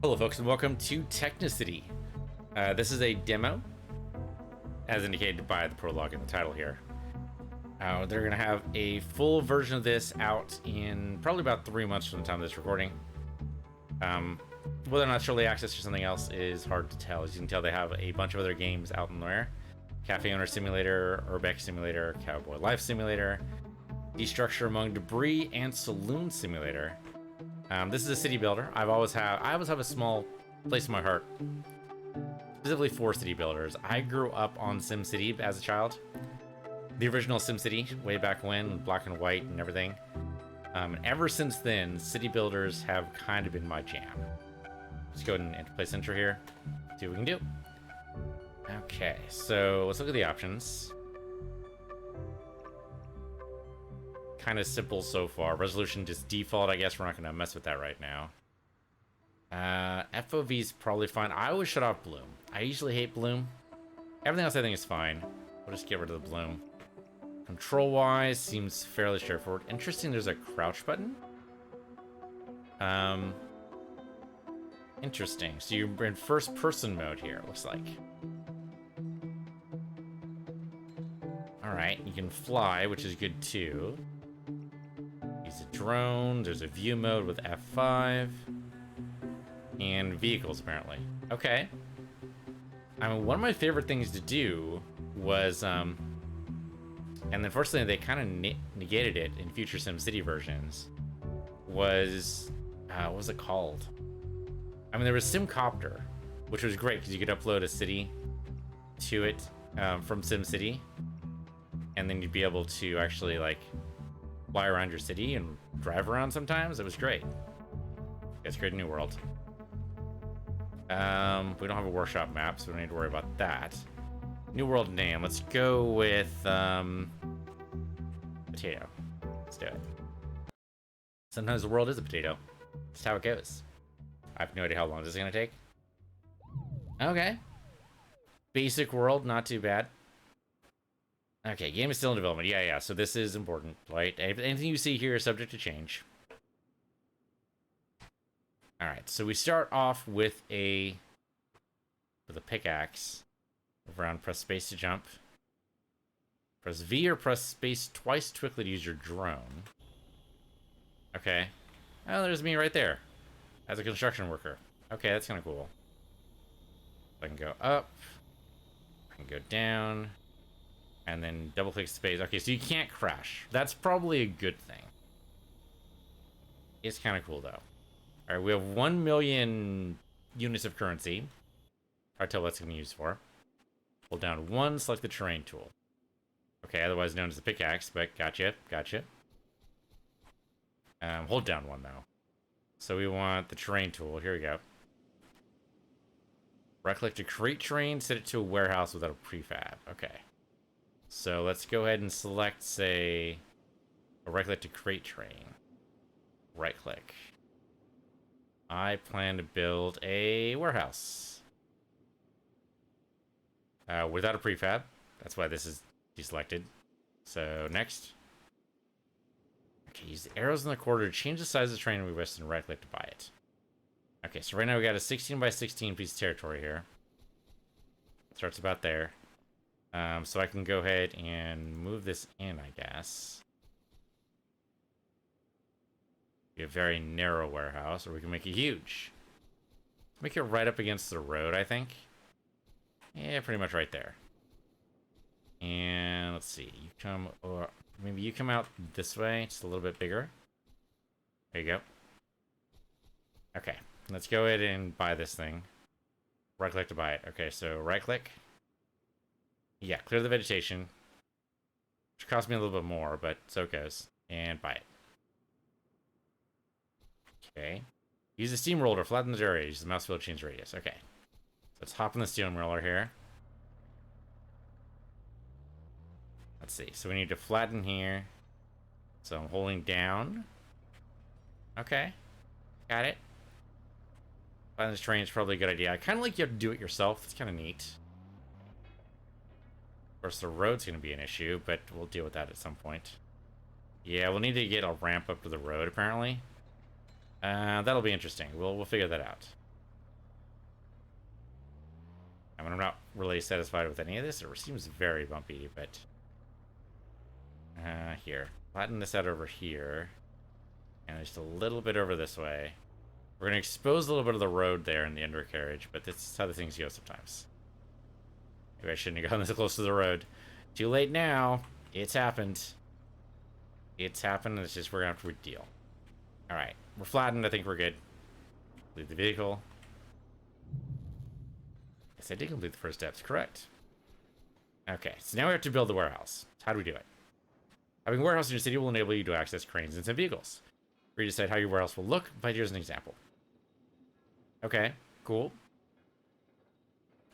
Hello folks and welcome to Technicity. This is a demo, as indicated by the prologue in the title here. They're going to have a full version of this out in probably about 3 months from the time of this recording. Whether or not it's early access or something else is hard to tell. As you can tell, they have a bunch of other games out in there. Cafe Owner Simulator, Urbex Simulator, Cowboy Life Simulator, Destructure Among Debris, and Saloon Simulator. This is a city builder. I always have a small place in my heart, specifically for city builders. I grew up on SimCity as a child. The original SimCity, way back when, black and white and everything. And ever since then, city builders have kind of been my jam. Let's go ahead and place enter here. See what we can do. Okay, so let's look at the options. Kind of simple so far. Resolution just default. I guess we're not going to mess with that right now. FOV is probably fine. I always shut off bloom. I usually hate bloom. Everything else I think is fine. We'll just get rid of the bloom. Control wise seems fairly straightforward. Interesting, there's a crouch button. Interesting. So you're in first person mode here, it looks like. Alright, you can fly, which is good too. Use a drone, there's a view mode with F5. And vehicles, apparently. Okay. I mean, one of my favorite things to do was, and unfortunately they kind of negated it in future SimCity versions, was, what was it called? I mean, there was SimCopter, which was great because you could upload a city to it from SimCity, and then you'd be able to actually, like, fly around your city and drive around sometimes. It was great. Let's create a new world. We don't have a workshop map, so we don't need to worry about that. New world name. Let's go with potato. Let's do it. Sometimes the world is a potato. That's how it goes. I have no idea how long this is gonna take. Okay. Basic world, not too bad. Okay, game is still in development. Yeah. So this is important, right? Anything you see here is subject to change. All right, so we start off with a pickaxe. Move around, press space to jump. Press V or press space twice quickly to use your drone. Okay. Oh, there's me right there as a construction worker. Okay, that's kind of cool. I can go up. I can go down. And then double click space. Okay, so you can't crash. That's probably a good thing. It's kind of cool, though. All right, we have 1 million units of currency. Hard to tell what it's going to be used for. Hold down 1, select the terrain tool. Okay, otherwise known as the pickaxe, but gotcha. Hold down 1, though. So we want the terrain tool. Here we go. Right-click to create terrain, set it to a warehouse without a prefab. Okay. So let's go ahead and select, say, a right-click to create terrain. Right-click. I plan to build a warehouse. Without a prefab. That's why this is deselected. So, next. Okay, use the arrows in the corner to change the size of the terrain we wish and right-click to buy it. Okay, so right now we got a 16 by 16 piece of territory here. Starts about there. So I can go ahead and move this in, I guess. Be a very narrow warehouse, or we can make it huge. Make it right up against the road, I think. Yeah, pretty much right there. And let's see, you come, or maybe you come out this way, just a little bit bigger. There you go. Okay, let's go ahead and buy this thing. Right click to buy it. Okay, so right click. Yeah, clear the vegetation. Which cost me a little bit more, but so it goes. And buy it. Okay. Use the steamroller, flatten the area. Use the mouse wheel to change radius. Okay. Let's hop on the steamroller here. Let's see. So we need to flatten here. So I'm holding down. Okay. Got it. Flatten this terrain is probably a good idea. I kind of like you have to do it yourself. It's kind of neat. Of course, the road's going to be an issue, but we'll deal with that at some point. Yeah, we'll need to get a ramp up to the road, apparently. That'll be interesting. We'll figure that out. I mean, I'm not really satisfied with any of this. It seems very bumpy, but... here. Flatten this out over here. And just a little bit over this way. We're going to expose a little bit of the road there in the undercarriage, but this is how the things go sometimes. Maybe I shouldn't have gone this close to the road. Too late now. It's happened. It's happened, and it's just we're going to have to deal. Alright. We're flattened. I think we're good. Leave the vehicle. Yes, I did complete the first steps. Correct. Okay, so now we have to build the warehouse. How do we do it? Having a warehouse in your city will enable you to access cranes and some vehicles. We decide how your warehouse will look, but here's an example. Okay, cool.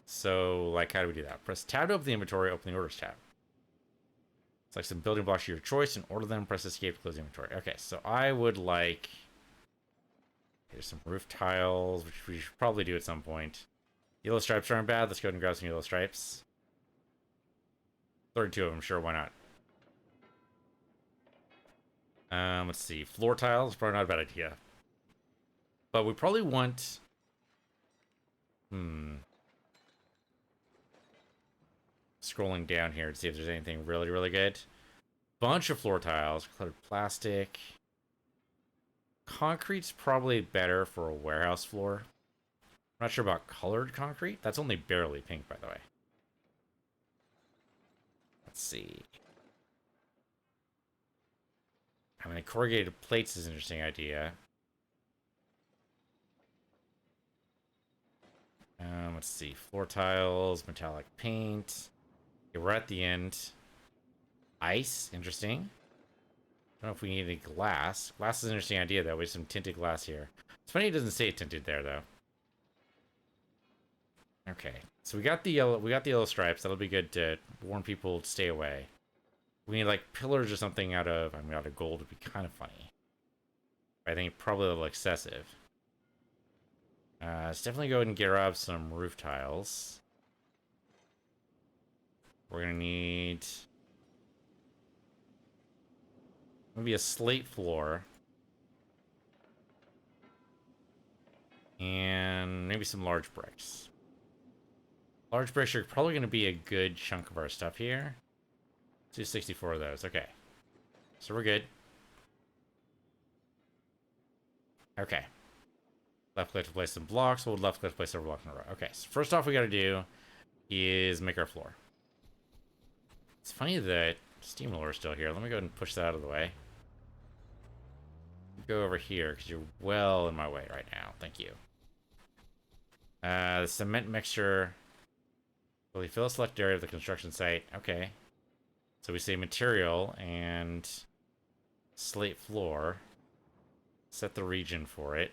So, like, how do we do that? Press tab to open the inventory, open the orders tab. Select some building blocks of your choice and order them. Press escape to close the inventory. Okay, so I would like... Here's some roof tiles, which we should probably do at some point. Yellow stripes aren't bad. Let's go ahead and grab some yellow stripes. 32 of them, sure, why not? Let's see. Floor tiles, probably not a bad idea. But we probably want... Scrolling down here to see if there's anything really, really good. Bunch of floor tiles. Cluttered plastic. Concrete's probably better for a warehouse floor. I'm not sure about colored concrete. That's only barely pink, by the way. Let's see. I mean, corrugated plates is an interesting idea. Let's see. Floor tiles, metallic paint. Okay, we're at the end. Ice, interesting. I don't know if we need any glass. Glass is an interesting idea, though. We have some tinted glass here. It's funny it doesn't say tinted there, though. Okay, so we got the yellow. We got the yellow stripes. That'll be good to warn people to stay away. We need like pillars or something out of. I mean, out of gold would be kind of funny. I think probably a little excessive. Let's definitely go ahead and grab some roof tiles. We're gonna need maybe a slate floor. And maybe some large bricks. Large bricks are probably going to be a good chunk of our stuff here. Let's do 64 of those. Okay. So we're good. Okay. Left click to place some blocks. We'll left click to place several blocks in a row. Okay. So first off we got to do is make our floor. It's funny that steamroller is still here. Let me go ahead and push that out of the way. Go over here because you're well in my way right now. Thank you. The cement mixture. Will you fill a select area of the construction site? Okay. So we say material and slate floor. Set the region for it.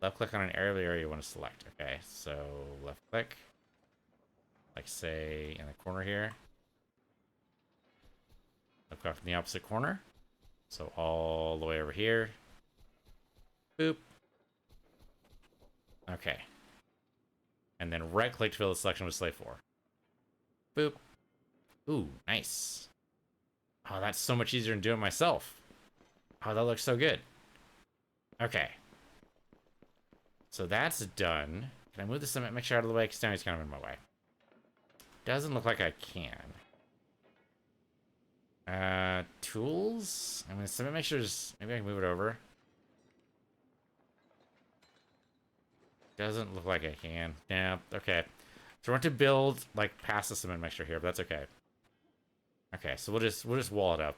Left click on an area of the area you want to select. Okay, so left click. Like say in the corner here. Left click in the opposite corner. So all the way over here. Boop. Okay. And then right click to fill the selection with slate floor. Boop. Ooh, nice. Oh, that's so much easier than doing it myself. Oh, that looks so good. Okay. So that's done. Can I move the cement mixture out of the way? Because now he's kind of in my way. Doesn't look like I can. Tools? I mean, cement mixtures... Maybe I can move it over. Doesn't look like I can. Yeah, okay. So we're going to build, like, past the cement mixture here, but that's okay. Okay, so we'll just wall it up.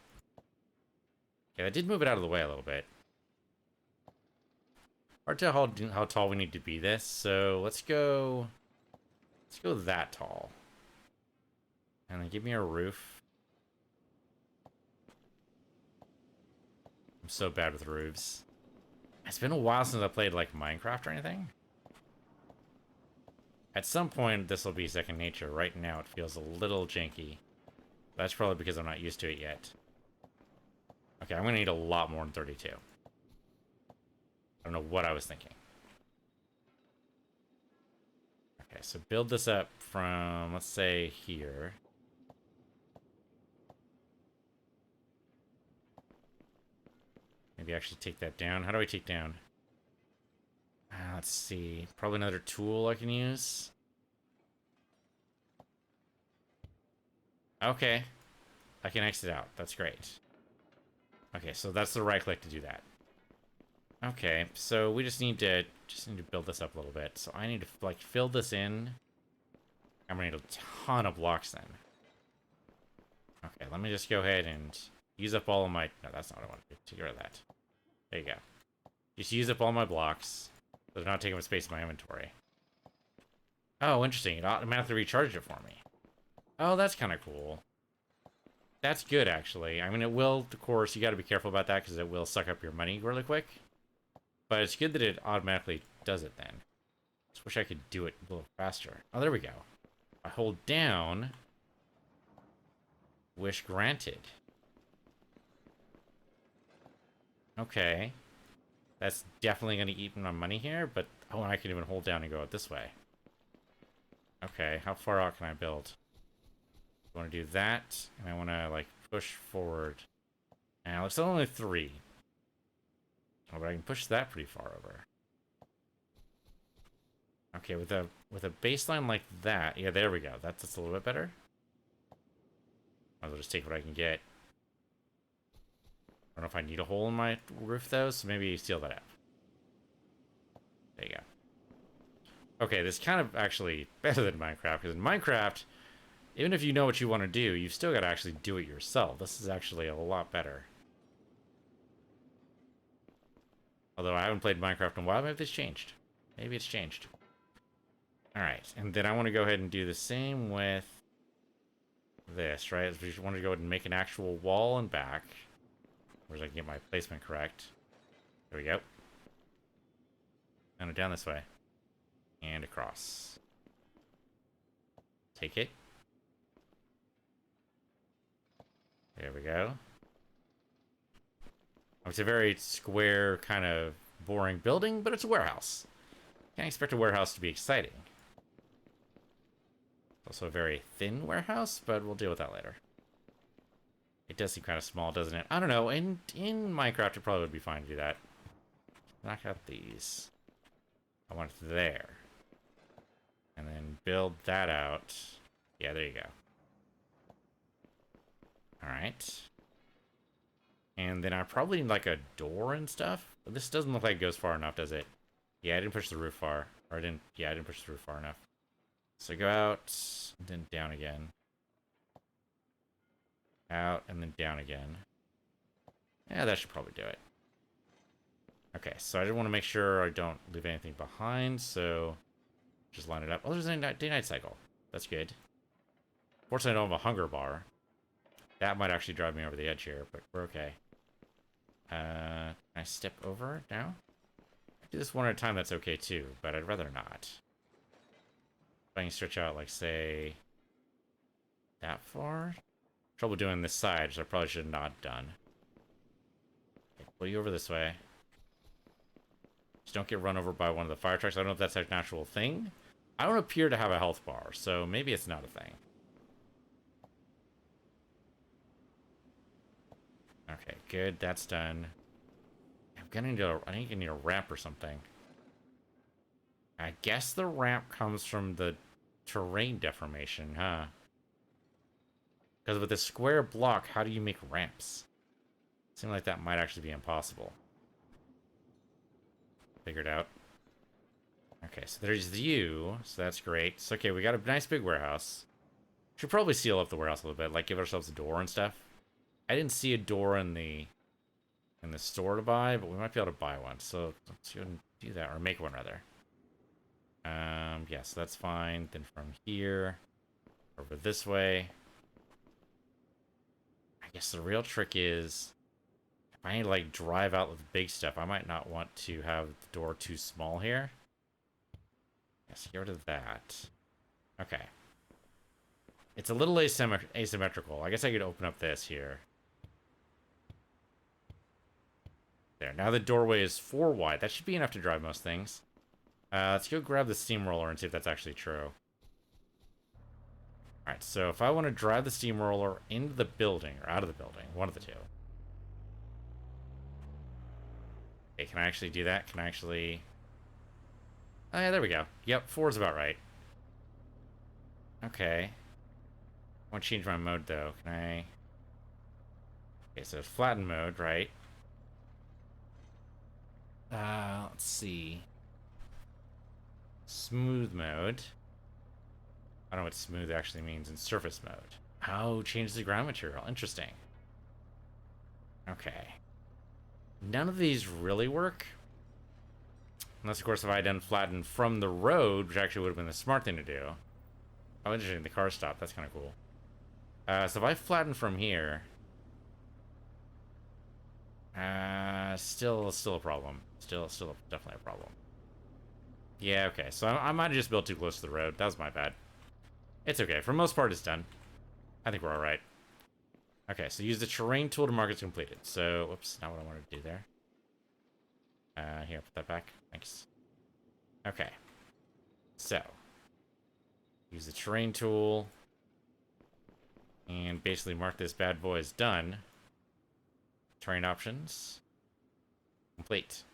Okay, I did move it out of the way a little bit. Hard to tell how tall we need to be this, so let's go that tall. And then give me a roof. I'm so bad with roofs. It's been a while since I played, like, Minecraft or anything. At some point, this will be second nature. Right now, it feels a little janky. That's probably because I'm not used to it yet. Okay, I'm going to need a lot more than 32. I don't know what I was thinking. Okay, so build this up from, let's say, here. Maybe actually take that down. How do I take down? Let's see. Probably another tool I can use. Okay. I can exit out. That's great. Okay, so that's the right click to do that. Okay, so we just need to build this up a little bit. So I need to like fill this in. I'm gonna need a ton of blocks then. Okay, let me just go ahead and use up all of my... No, that's not what I want to do. Take rid of that. There you go. Just use up all my blocks. So they're not taking up space in my inventory. Oh, interesting. It automatically recharged it for me. Oh, that's kind of cool. That's good, actually. I mean, it will, of course, you got to be careful about that because it will suck up your money really quick. But it's good that it automatically does it then. Just wish I could do it a little faster. Oh, there we go. I hold down. Wish granted. Okay. That's definitely going to eat my money here, but... Oh, and I can even hold down and go out this way. Okay, how far out can I build? I want to do that, and I want to, like, push forward. Now, it's only 3. Oh, but I can push that pretty far over. Okay, with a baseline like that... Yeah, there we go. That's a little bit better. I'll just take what I can get. I don't know if I need a hole in my roof, though, so maybe seal that up. There you go. Okay, this is kind of actually better than Minecraft, because in Minecraft, even if you know what you want to do, you've still got to actually do it yourself. This is actually a lot better. Although I haven't played Minecraft in a while, maybe it's changed. Maybe it's changed. Alright, and then I want to go ahead and do the same with this, right? We just want to go ahead and make an actual wall and back. Whereas I can get my placement correct. There we go. And down this way. And across. Take it. There we go. It's a very square, kind of boring building, but it's a warehouse. Can't expect a warehouse to be exciting. Also a very thin warehouse, but we'll deal with that later. It does seem kind of small, doesn't it? I don't know. In Minecraft, it probably would be fine to do that. Knock out these. I want it there. And then build that out. Yeah, there you go. Alright. And then I probably need like a door and stuff. But this doesn't look like it goes far enough, does it? Yeah, I didn't push the roof far. Or I didn't... Yeah, I didn't push the roof far enough. So go out, and then down again. Out, and then down again. Yeah, that should probably do it. Okay, so I just want to make sure I don't leave anything behind, so... Just line it up. Oh, there's a day-night cycle. That's good. Fortunately, I don't have a hunger bar. That might actually drive me over the edge here, but we're okay. Can I step over now? I do this one at a time, that's okay too, but I'd rather not. If I can stretch out, like, say... that far? Trouble doing this side, which I probably should have not done. Okay, pull you over this way. Just don't get run over by one of the fire trucks. I don't know if that's an actual thing. I don't appear to have a health bar, so maybe it's not a thing. Okay, good. That's done. I'm gonna need I think I need a ramp or something. I guess the ramp comes from the terrain deformation, huh? Because with a square block, how do you make ramps? Seems like that might actually be impossible. Figured out. Okay, so there's you, so that's great. So, okay, we got a nice big warehouse. Should probably seal up the warehouse a little bit, like give ourselves a door and stuff. I didn't see a door in the store to buy, but we might be able to buy one. So let's go and do that, or make one rather. Yeah, so that's fine. Then from here over this way. I guess the real trick is if I need to like drive out with big stuff, I might not want to have the door too small here. Yes, get rid of that. Okay. It's a little asymmetrical. I guess I could open up this here. There. Now the doorway is 4 wide. That should be enough to drive most things. Let's go grab the steamroller and see if that's actually true. Alright, so if I want to drive the steamroller into the building, or out of the building, one of the two. Okay, can I actually do that? Can I actually... Oh yeah, there we go. Yep, 4 is about right. Okay. want to change my mode, though. Can I... Okay, so flatten mode, right? Let's see. Smooth mode. I don't know what smooth actually means in surface mode. Oh, change the ground material. Interesting. Okay. None of these really work. Unless, of course, if I had done flatten from the road, which actually would have been the smart thing to do. Oh, interesting. The car stopped. That's kind of cool. So if I flatten from here... still a problem. Still definitely a problem. Yeah, okay. So I might have just built too close to the road. That was my bad. It's okay. For the most part, it's done. I think we're alright. Okay, so use the terrain tool to mark it's completed. So, whoops, not what I wanted to do there. Here, put that back. Thanks. Okay. So, use the terrain tool. And basically mark this bad boy as done. Terrain options. Complete.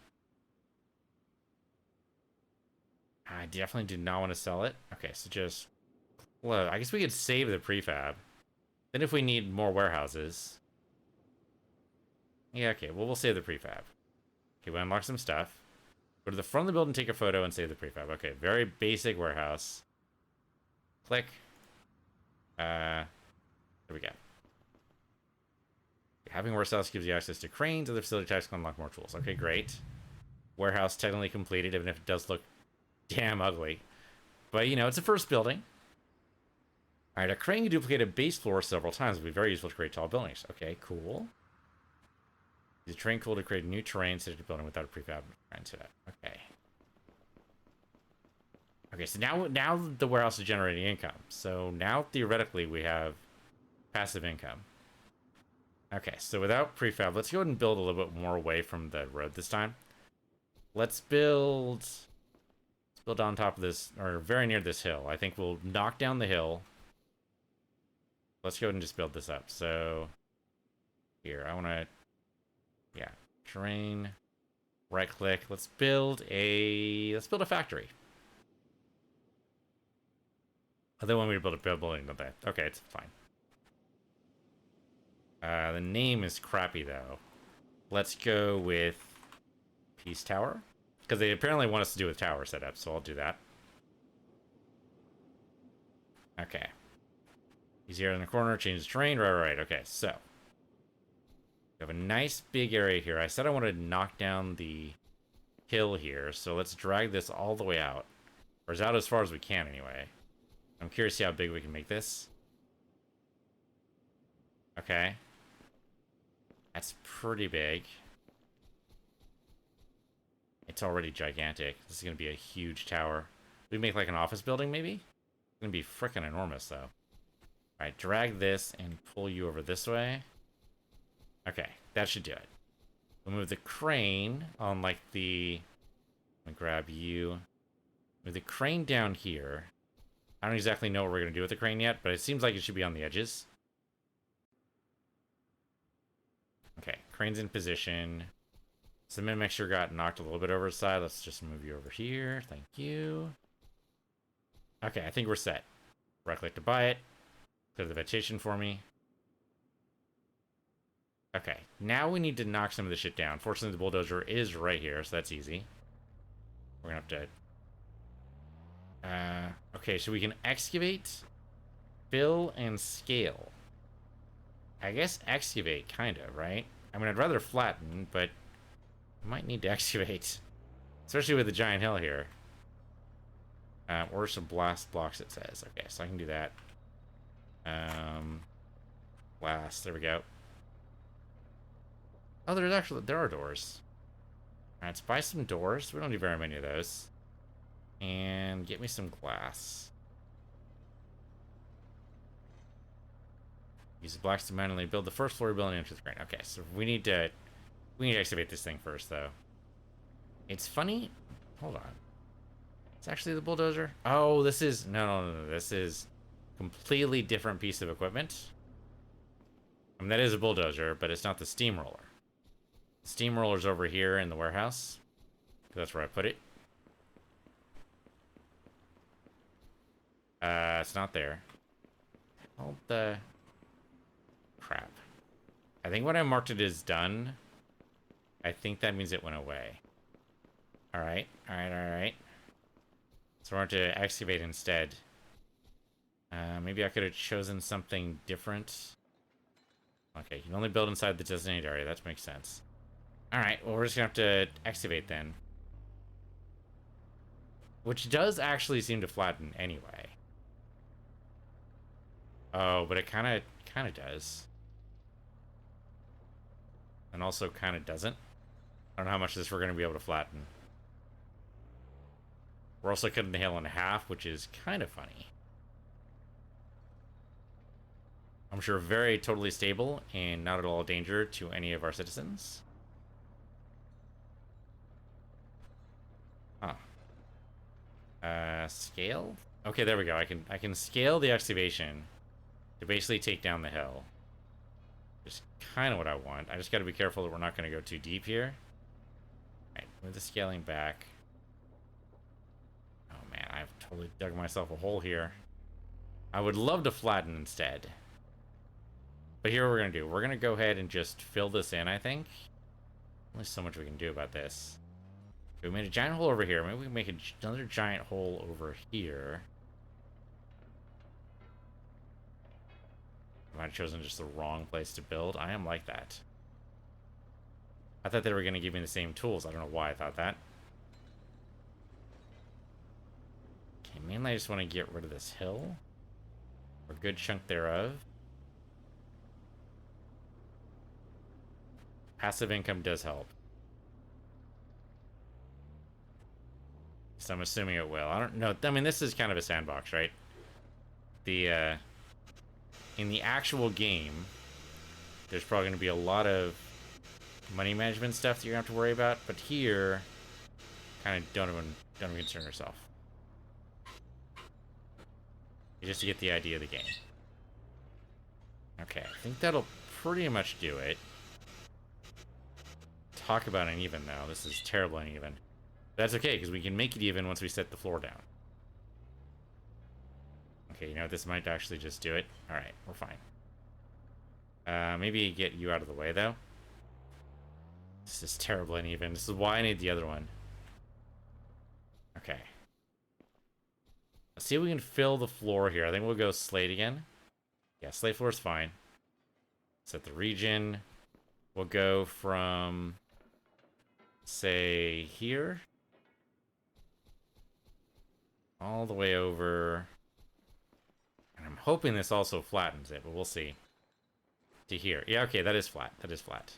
I definitely do not want to sell it. Okay, so just... Well, I guess we could save the prefab. Then if we need more warehouses... Yeah, okay, well, we'll save the prefab. Okay, we unlock some stuff. Go to the front of the building, take a photo, and save the prefab. Okay, very basic warehouse. Click. There we go. Having a warehouse gives you access to cranes. Other facility types can unlock more tools. Okay, great. Warehouse technically completed, even if it does look damn ugly. But, you know, it's a first building. Alright, a crane can duplicate a base floor several times. It would be very useful to create tall buildings. Okay, cool. Use a terrain tool to create a new terrain such as a building without a prefab into it. Okay. Okay, so now the warehouse is generating income. So now, theoretically, we have passive income. Okay, so without prefab, let's go ahead and build a little bit more away from the road this time. Let's build on top of this, or very near this hill. I think we'll knock down the hill. Let's go ahead and just build this up. So, here, I want to, yeah, terrain, right-click. Let's build a factory. Oh, they want me to build a building, don't they? Okay, it's fine. The name is crappy, though. Let's go with Peace Tower. Because they apparently want us to do a tower setup, so I'll do that. Okay. He's here in the corner, change the terrain. Right. Okay, so. We have a nice big area here. I said I wanted to knock down the hill here, so let's drag this all the way out. Or as out as far as we can, anyway. I'm curious to see how big we can make this. Okay. That's pretty big. It's already gigantic. This is going to be a huge tower. We make like an office building, maybe? It's going to be freaking enormous, though. Alright, drag this and pull you over this way. Okay, that should do it. We'll move the crane on like the... Let me grab you. Move the crane down here. I don't exactly know what we're going to do with the crane yet, but it seems like it should be on the edges. Okay, crane's in position. Cement mixture got knocked a little bit over the side. Let's just move you over here. Thank you. Okay, I think we're set. Right-click to buy it. Clear the vegetation for me. Okay, now we need to knock some of this shit down. Fortunately, the bulldozer is right here, so that's easy. We're gonna have to... okay, so we can excavate, fill, and scale. I guess excavate, kind of, right? I mean, I'd rather flatten, but I might need to excavate. Especially with the giant hill here. Or some blast blocks, it says. Okay, so I can do that. Blast, there we go. Oh, there are doors. Alright, let's buy some doors. We don't need very many of those. And get me some glass. Use the blocks to manually build the first floor building into the crane. Okay, so we need to excavate this thing first, though. It's funny. Hold on. It's actually the bulldozer. Oh, this is no. This is completely different piece of equipment. I mean, that is a bulldozer, but it's not the steamroller. The steamroller's over here in the warehouse. That's where I put it. It's not there. All the crap. I think when I marked it as done, I think that means it went away. Alright, alright, alright. So we're going to excavate instead. Maybe I could have chosen something different. Okay, you can only build inside the designated area. That makes sense. Alright, well, we're just going to have to excavate then. Which does actually seem to flatten anyway. Oh, but it kind of does. And also kind of doesn't. I don't know how much of this we're going to be able to flatten. We're also cutting the hill in half, which is kind of funny. I'm sure very totally stable and not at all a danger to any of our citizens. Huh. Scale? Okay, there we go. I can scale the excavation to basically take down the hill. Just kind of what I want. I just got to be careful that we're not going to go too deep here. Alright, move the scaling back. Oh man, I've totally dug myself a hole here. I would love to flatten instead. But here what we're going to do. We're going to go ahead and just fill this in, I think. Only so much we can do about this. We made a giant hole over here. Maybe we can make another giant hole over here. I might have chosen just the wrong place to build. I am like that. I thought they were going to give me the same tools. I don't know why I thought that. Okay, mainly I just want to get rid of this hill. Or a good chunk thereof. Passive income does help. So I'm assuming it will. I don't know. I mean, this is kind of a sandbox, right? In the actual game, there's probably going to be a lot of money management stuff that you're going to have to worry about. But here, kind of don't even concern yourself. Just to get the idea of the game. Okay, I think that'll pretty much do it. Talk about uneven, though. This is terrible uneven. That's okay, because we can make it even once we set the floor down. Okay, you know, this might actually just do it. Alright, we're fine. Maybe get you out of the way, though. This is terrible uneven. This is why I need the other one. Okay. Let's see if we can fill the floor here. I think we'll go slate again. Yeah, slate floor is fine. Set the region. We'll go from, say, here. All the way over. And I'm hoping this also flattens it, but we'll see. To here. Yeah, okay, that is flat. That is flat.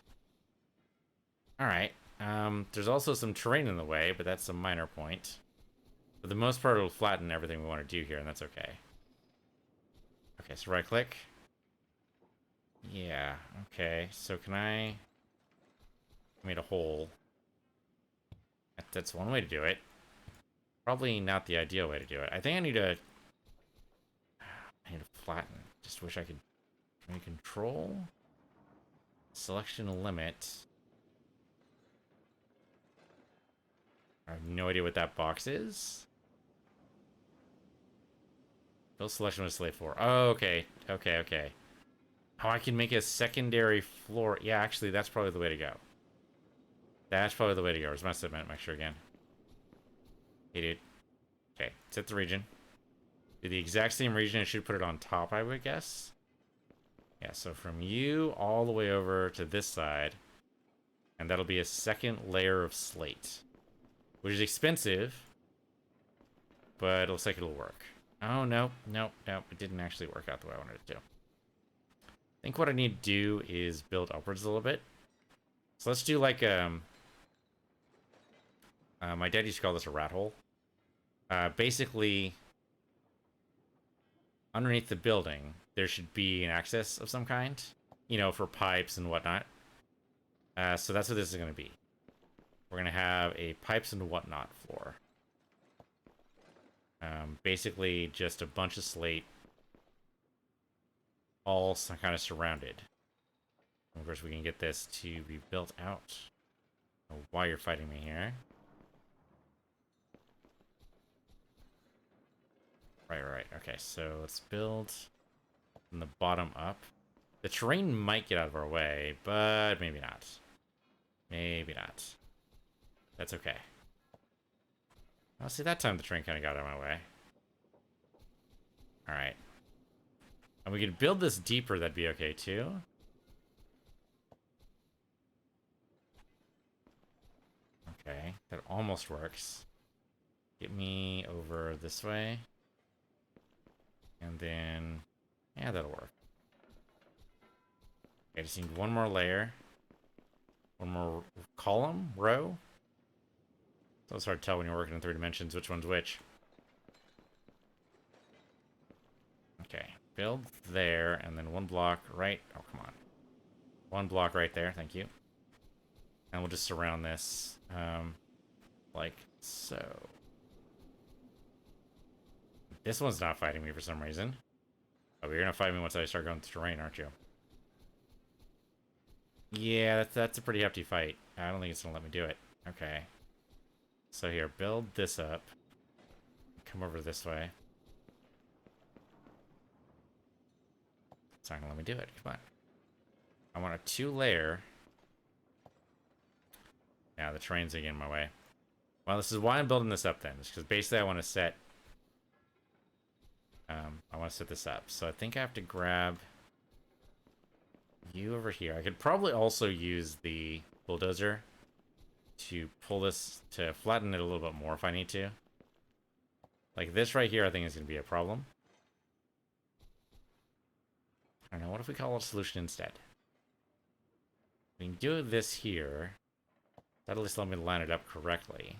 Alright. There's also some terrain in the way, but that's a minor point. For the most part, it'll flatten everything we want to do here, and that's okay. Okay, so right click. Yeah, okay. So can I made a hole? That's one way to do it. Probably not the ideal way to do it. I think I need to flatten. Just wish I could. Can we control? Selection limit. I have no idea what that box is. Build selection with slate floor. Oh, okay. Okay, okay. Oh, I can make a secondary floor. Yeah, actually, that's probably the way to go. That's probably the way to go. Where's my segment? Make sure again. Hey, dude. Okay, set the region. Do the exact same region. I should put it on top, I would guess. Yeah, so from you all the way over to this side. And that'll be a second layer of slate. Which is expensive. But it looks like it'll work. Oh, no. No, no. It didn't actually work out the way I wanted it to. I think what I need to do is build upwards a little bit. So let's do like, my dad used to call this a rat hole. Basically, underneath the building, there should be an access of some kind, you know, for pipes and whatnot. So that's what this is going to be. We're going to have a pipes and whatnot floor. Basically, just a bunch of slate, all kind of surrounded. Of course, we can get this to be built out. I don't know why you're fighting me here. Right. Okay, so let's build from the bottom up. The terrain might get out of our way, but maybe not. Maybe not. That's okay. Oh, see, that time the train kind of got out of my way. Alright. And we could build this deeper, that'd be okay too. Okay, that almost works. Get me over this way. And then, yeah, that'll work. Okay, I just need one more layer. One more column, row. So it's hard to tell when you're working in 3 dimensions which one's which. Okay, build there, and then one block right. Oh, come on. One block right there, thank you. And we'll just surround this, like so. This one's not fighting me for some reason. Oh, but you're gonna fight me once I start going through terrain, aren't you? Yeah, that's a pretty hefty fight. I don't think it's gonna let me do it. Okay. So here, build this up. Come over this way. It's not gonna let me do it. Come on. I want a 2-layer. Yeah, the terrain's getting in my way. Well, this is why I'm building this up then. Because basically I want to set... I want to set this up. So I think I have to grab you over here. I could probably also use the bulldozer to pull this, to flatten it a little bit more if I need to. Like this right here I think is going to be a problem. I don't know, what if we call it a solution instead? We can do this here. That'll at least let me line it up correctly.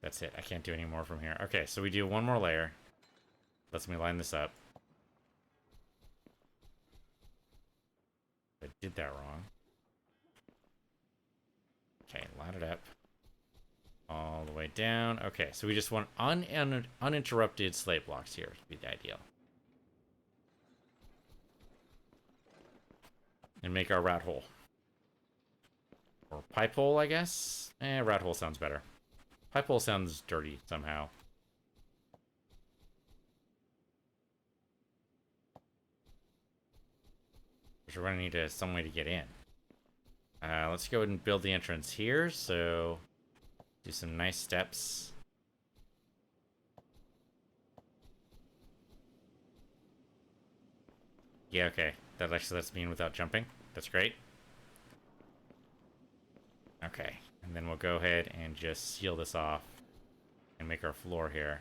That's it. I can't do any more from here. Okay, so we do one more layer. Lets me line this up. I did that wrong. Okay, line it up. All the way down. Okay, so we just want uninterrupted slate blocks here to be the ideal. And make our rat hole. Or pipe hole, I guess? Rat hole sounds better. Pipe hole sounds dirty somehow. We're going to need some way to get in. Let's go ahead and build the entrance here. So, do some nice steps. Yeah, okay. That actually lets me in without jumping. That's great. Okay. And then we'll go ahead and just seal this off and make our floor here.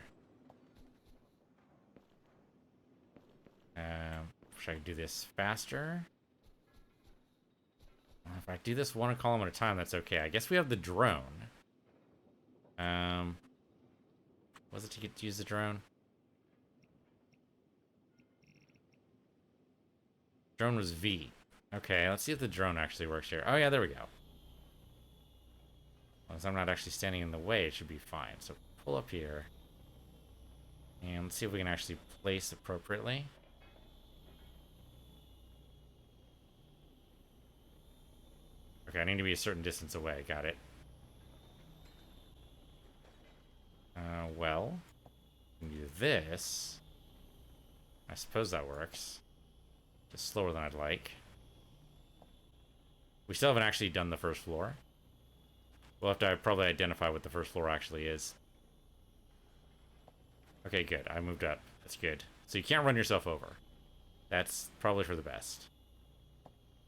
Wish I could do this faster. If I do this one column at a time, that's okay. I guess we have the drone. Was it to get to use the drone? Drone was V. Okay, let's see if the drone actually works here. Oh yeah, there we go. As long as I'm not actually standing in the way, it should be fine. So pull up here. And let's see if we can actually place appropriately. Okay, I need to be a certain distance away. Got it. Well, we can do this. I suppose that works. Just slower than I'd like. We still haven't actually done the first floor. We'll have to probably identify what the first floor actually is. Okay, good. I moved up. That's good. So you can't run yourself over. That's probably for the best.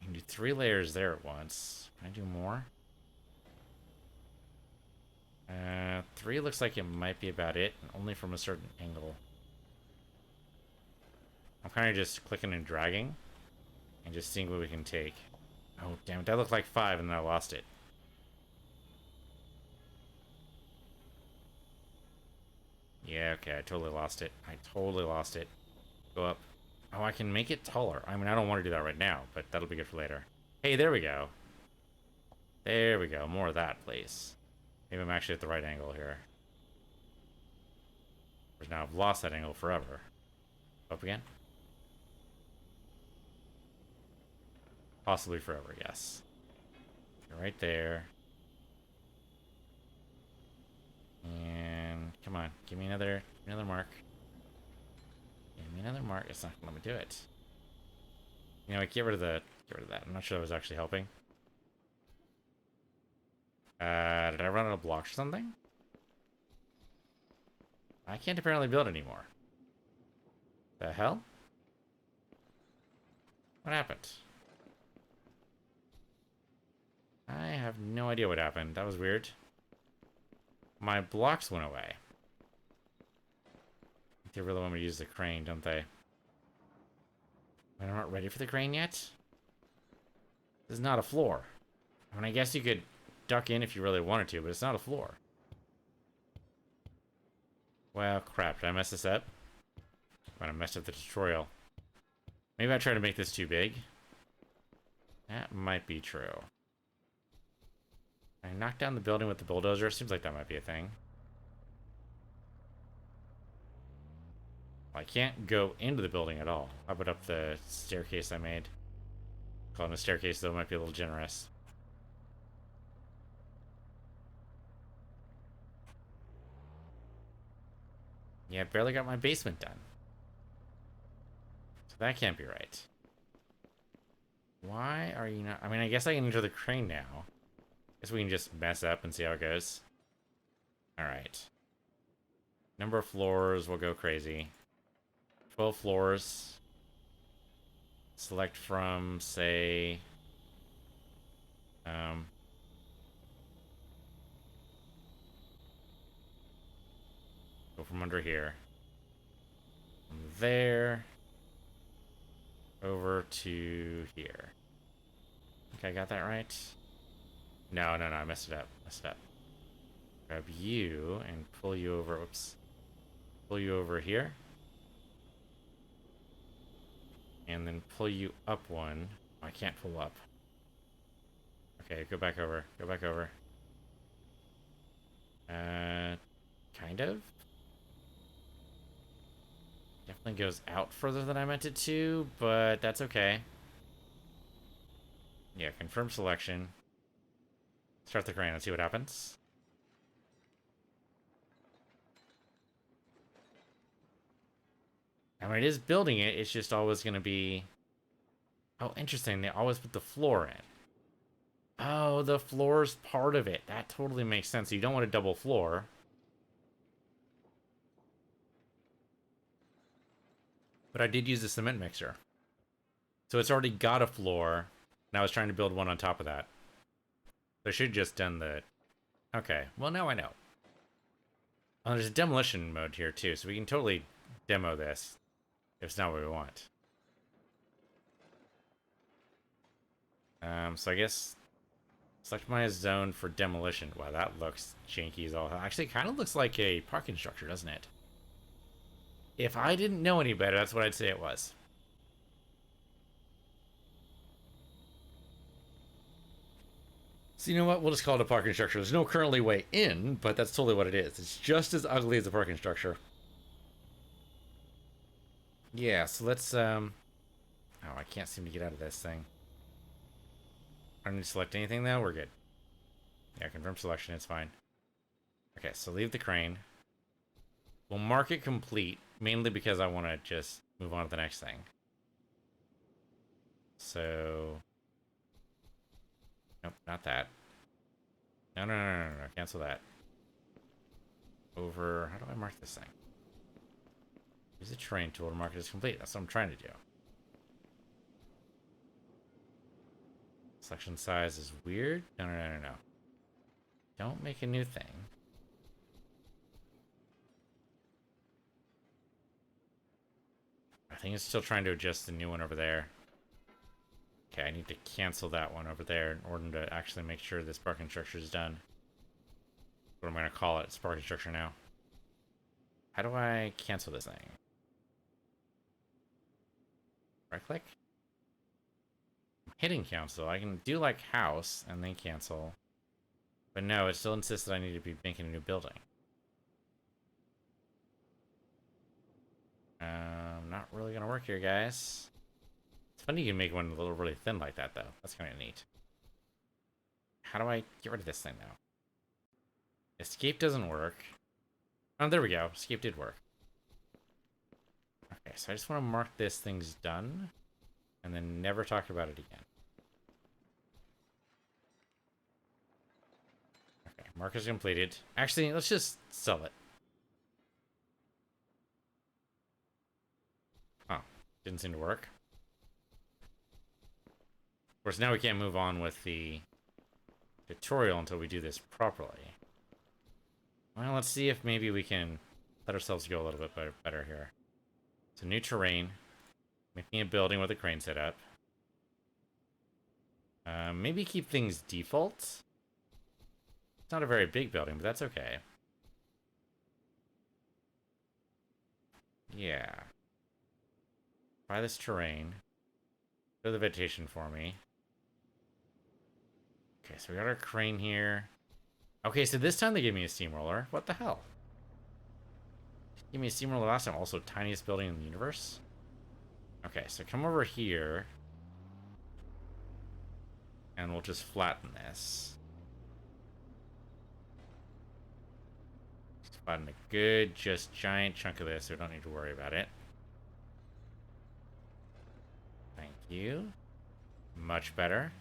You can do 3 layers there at once. Can I do more? 3 looks like it might be about it, and only from a certain angle. I'm kind of just clicking and dragging, and just seeing what we can take. Oh, damn it. That looked like 5, and then I lost it. Yeah, okay, I totally lost it. I totally lost it. Go up. Oh, I can make it taller. I mean, I don't want to do that right now, but that'll be good for later. Hey, there we go. There we go. More of that, please. Maybe I'm actually at the right angle here. But now I've lost that angle forever. Up again? Possibly forever, yes. You're right there. And come come on. Give me another mark. Give me another mark. It's not gonna let me do it. You know what, get rid of that. I'm not sure that was actually helping. Did I run out of blocks or something? I can't apparently build anymore. The hell? What happened? I have no idea what happened. That was weird. My blocks went away. They really want me to use the crane, don't they? I'm not ready for the crane yet? This is not a floor. I mean, I guess you could duck in if you really wanted to, but it's not a floor. Well, crap. Did I mess this up? I messed up the tutorial. Maybe I tried to make this too big. That might be true. I knocked down the building with the bulldozer. Seems like that might be a thing. Well, I can't go into the building at all. I'll put up the staircase I made. Calling a staircase, though, might be a little generous. Yeah, I barely got my basement done. So that can't be right. Why are you not... I mean, I guess I can enter the crane now. Guess we can just mess up and see how it goes. Alright. Number of floors will go crazy. 12 floors. Select from, say... Go from under here. From there. Over to here. Okay, I got that right? No, I messed it up. Grab you and pull you over. Oops. Pull you over here. And then pull you up one. Oh, I can't pull up. Okay, go back over. Kind of? Definitely goes out further than I meant it to, but that's okay. Yeah, confirm selection. Start the crane and see what happens. I mean, it is building it, it's just always going to be... Oh, interesting, they always put the floor in. Oh, the floor's part of it. That totally makes sense. You don't want a double floor. But I did use the cement mixer. So it's already got a floor, and I was trying to build one on top of that. So I should have just done the... Okay, well now I know. Oh, there's a demolition mode here too, so we can totally demo this if it's not what we want. So I guess select my zone for demolition. Wow, that looks janky as all. Actually, it kind of looks like a parking structure, doesn't it? If I didn't know any better, that's what I'd say it was. So you know what? We'll just call it a parking structure. There's no currently way in, but that's totally what it is. It's just as ugly as a parking structure. Yeah, so let's, Oh, I can't seem to get out of this thing. I don't need to select anything, though. We're good. Yeah, confirm selection. It's fine. Okay, so leave the crane. We'll mark it complete, mainly because I want to just move on to the next thing. So... Nope, not that. No. Cancel that. Over... How do I mark this thing? Use the terrain tool to mark it as complete. That's what I'm trying to do. Selection size is weird. No. Don't make a new thing. I think it's still trying to adjust the new one over there. Okay, I need to cancel that one over there in order to actually make sure this parking structure is done. What I'm going to call it. It's parking structure now. How do I cancel this thing? Right click? I'm hitting cancel. I can do like house and then cancel. But no, it still insists that I need to be making a new building. Not really gonna work here, guys. It's funny you can make one a little really thin like that, though. That's kind of neat. How do I get rid of this thing, though? Escape doesn't work. Oh, there we go. Escape did work. Okay, so I just want to mark this thing's done, and then never talk about it again. Okay, mark is completed. Actually, let's just sell it. Oh, didn't seem to work. Of course, now we can't move on with the tutorial until we do this properly. Well, let's see if maybe we can let ourselves go a little bit better here. So new terrain. Making a building with a crane set up. Maybe keep things default. It's not a very big building, but that's okay. Yeah. Try this terrain. Go to the vegetation for me. Okay, so we got our crane here. Okay, so this time they gave me a steamroller. What the hell? Give me a steamroller last time. Also, tiniest building in the universe. Okay, so come over here. And we'll just flatten this. Just flatten a good, just giant chunk of this, so we don't need to worry about it. Thank you. Much better.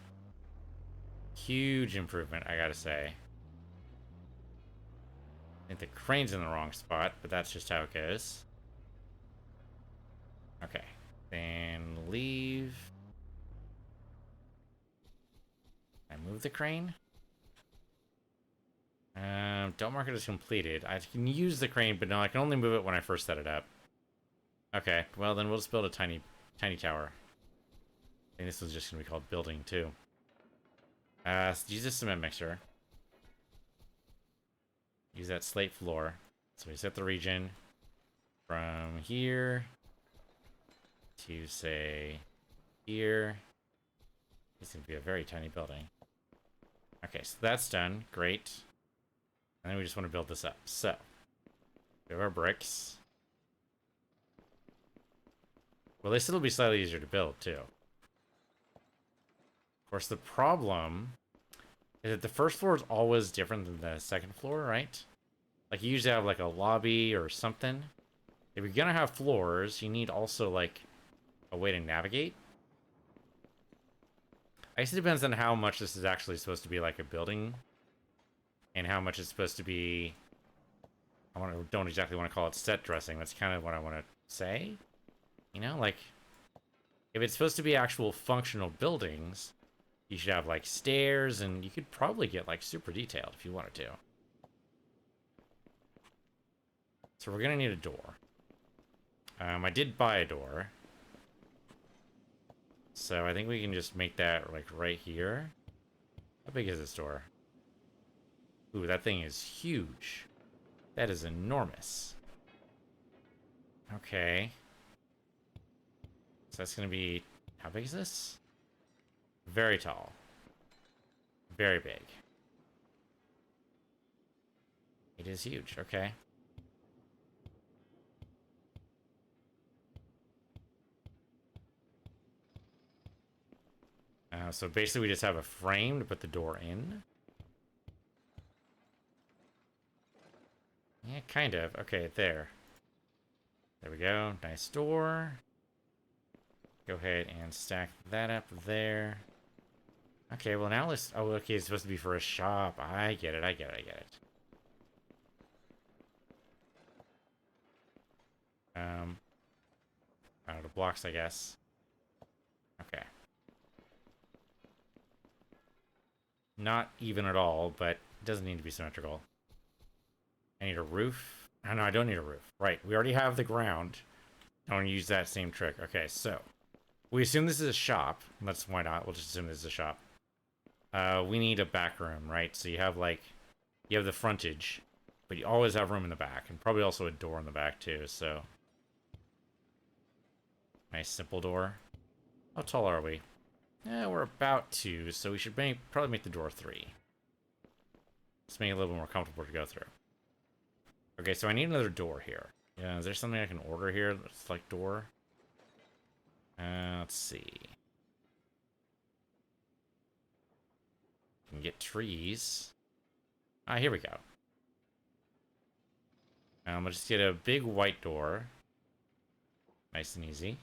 Huge improvement, I gotta say. I think the crane's in the wrong spot, but that's just how it goes. Okay. Then leave. I move the crane. Don't mark it as completed. I can use the crane, but no, I can only move it when I first set it up. Okay, well then we'll just build a tiny tower. I think this is just gonna be called building too. Use this cement mixer. Use that slate floor. So we set the region from here to, say, here. This is going to be a very tiny building. Okay, so that's done. Great. And then we just want to build this up. So, we have our bricks. Well, this will be slightly easier to build, too. Of course, the problem is that the first floor is always different than the second floor, right? Like, you usually have, like, a lobby or something. If you're gonna have floors, you need also, like, a way to navigate. I guess it depends on how much this is actually supposed to be like a building. And how much it's supposed to be... don't exactly want to call it set dressing. That's kind of what I want to say. You know, like... if it's supposed to be actual functional buildings, you should have, like, stairs, and you could probably get, like, super detailed if you wanted to. So we're gonna need a door. I did buy a door. So I think we can just make that, like, right here. How big is this door? Ooh, that thing is huge. That is enormous. Okay. So that's gonna be... how big is this? Very tall. Very big. It is huge, okay. So basically we just have a frame to put the door in. Yeah, kind of. Okay, there. There we go. Nice door. Go ahead and stack that up there. Okay, well now let's... oh, okay, it's supposed to be for a shop. I get it, I get it, I get it. Out of the blocks, I guess. Okay. Not even at all, but it doesn't need to be symmetrical. I need a roof. Oh, no, I don't need a roof. Right, we already have the ground. I want to use that same trick. Okay, so we assume this is a shop. Why not? We'll just assume this is a shop. We need a back room, right? So you have, like, you have the frontage, but you always have room in the back, and probably also a door in the back too, so. Nice simple door. How tall are we? Yeah, we're about 2, so we should probably make the door 3. Let's make it a little bit more comfortable to go through. Okay, so I need another door here. Yeah, is there something I can order here that's like door? Let's see. Can get trees. Ah, here we go. I'll just get a big white door. Nice and easy.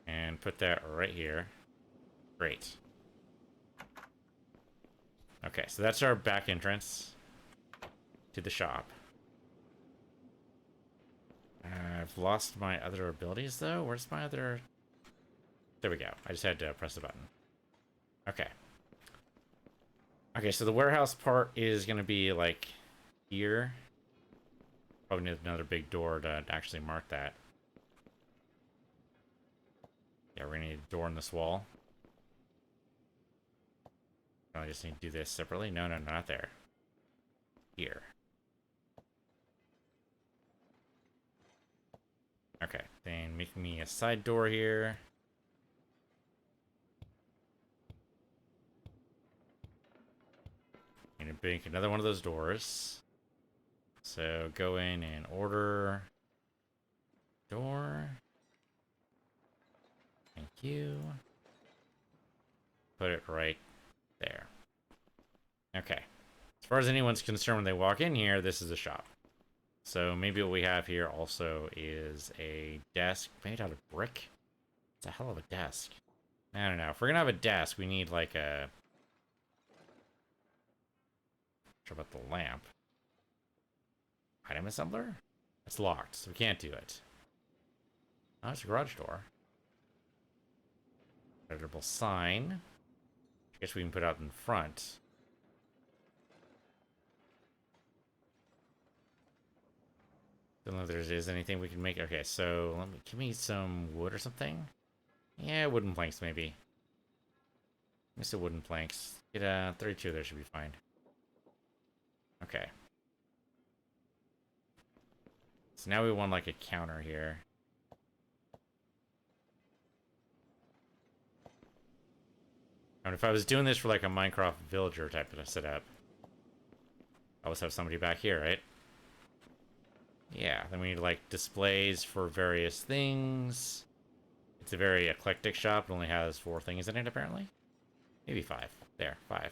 And put that right here. Great. Okay, so that's our back entrance to the shop. I've lost my other abilities, though. Where's my other... There we go. I just had to press the button. Okay. Okay, so the warehouse part is going to be, like, here. Probably need another big door to actually mark that. Yeah, we're going to need a door in this wall. I just need to do this separately. No, not there. Here. Okay, then make me a side door here. And make another one of those doors. So go in and order door. Thank you. Put it right there. Okay. As far as anyone's concerned when they walk in here, this is a shop. So maybe what we have here also is a desk made out of brick. It's a hell of a desk. I don't know. If we're gonna have a desk, we need like a... What about the lamp? Item assembler? It's locked, so we can't do it. Oh, it's a garage door. Editable sign. I guess we can put out in front. Don't know if there's anything we can make. Okay, so let me give me some wood or something. Yeah, wooden planks maybe. Give me some wooden planks. Get 32 there should be fine. Okay. So now we want like a counter here. And if I was doing this for like a Minecraft villager type of setup, I always have somebody back here, right? Yeah, then we need like displays for various things. It's a very eclectic shop. It only has 4 things in it, apparently. Maybe 5. There, 5.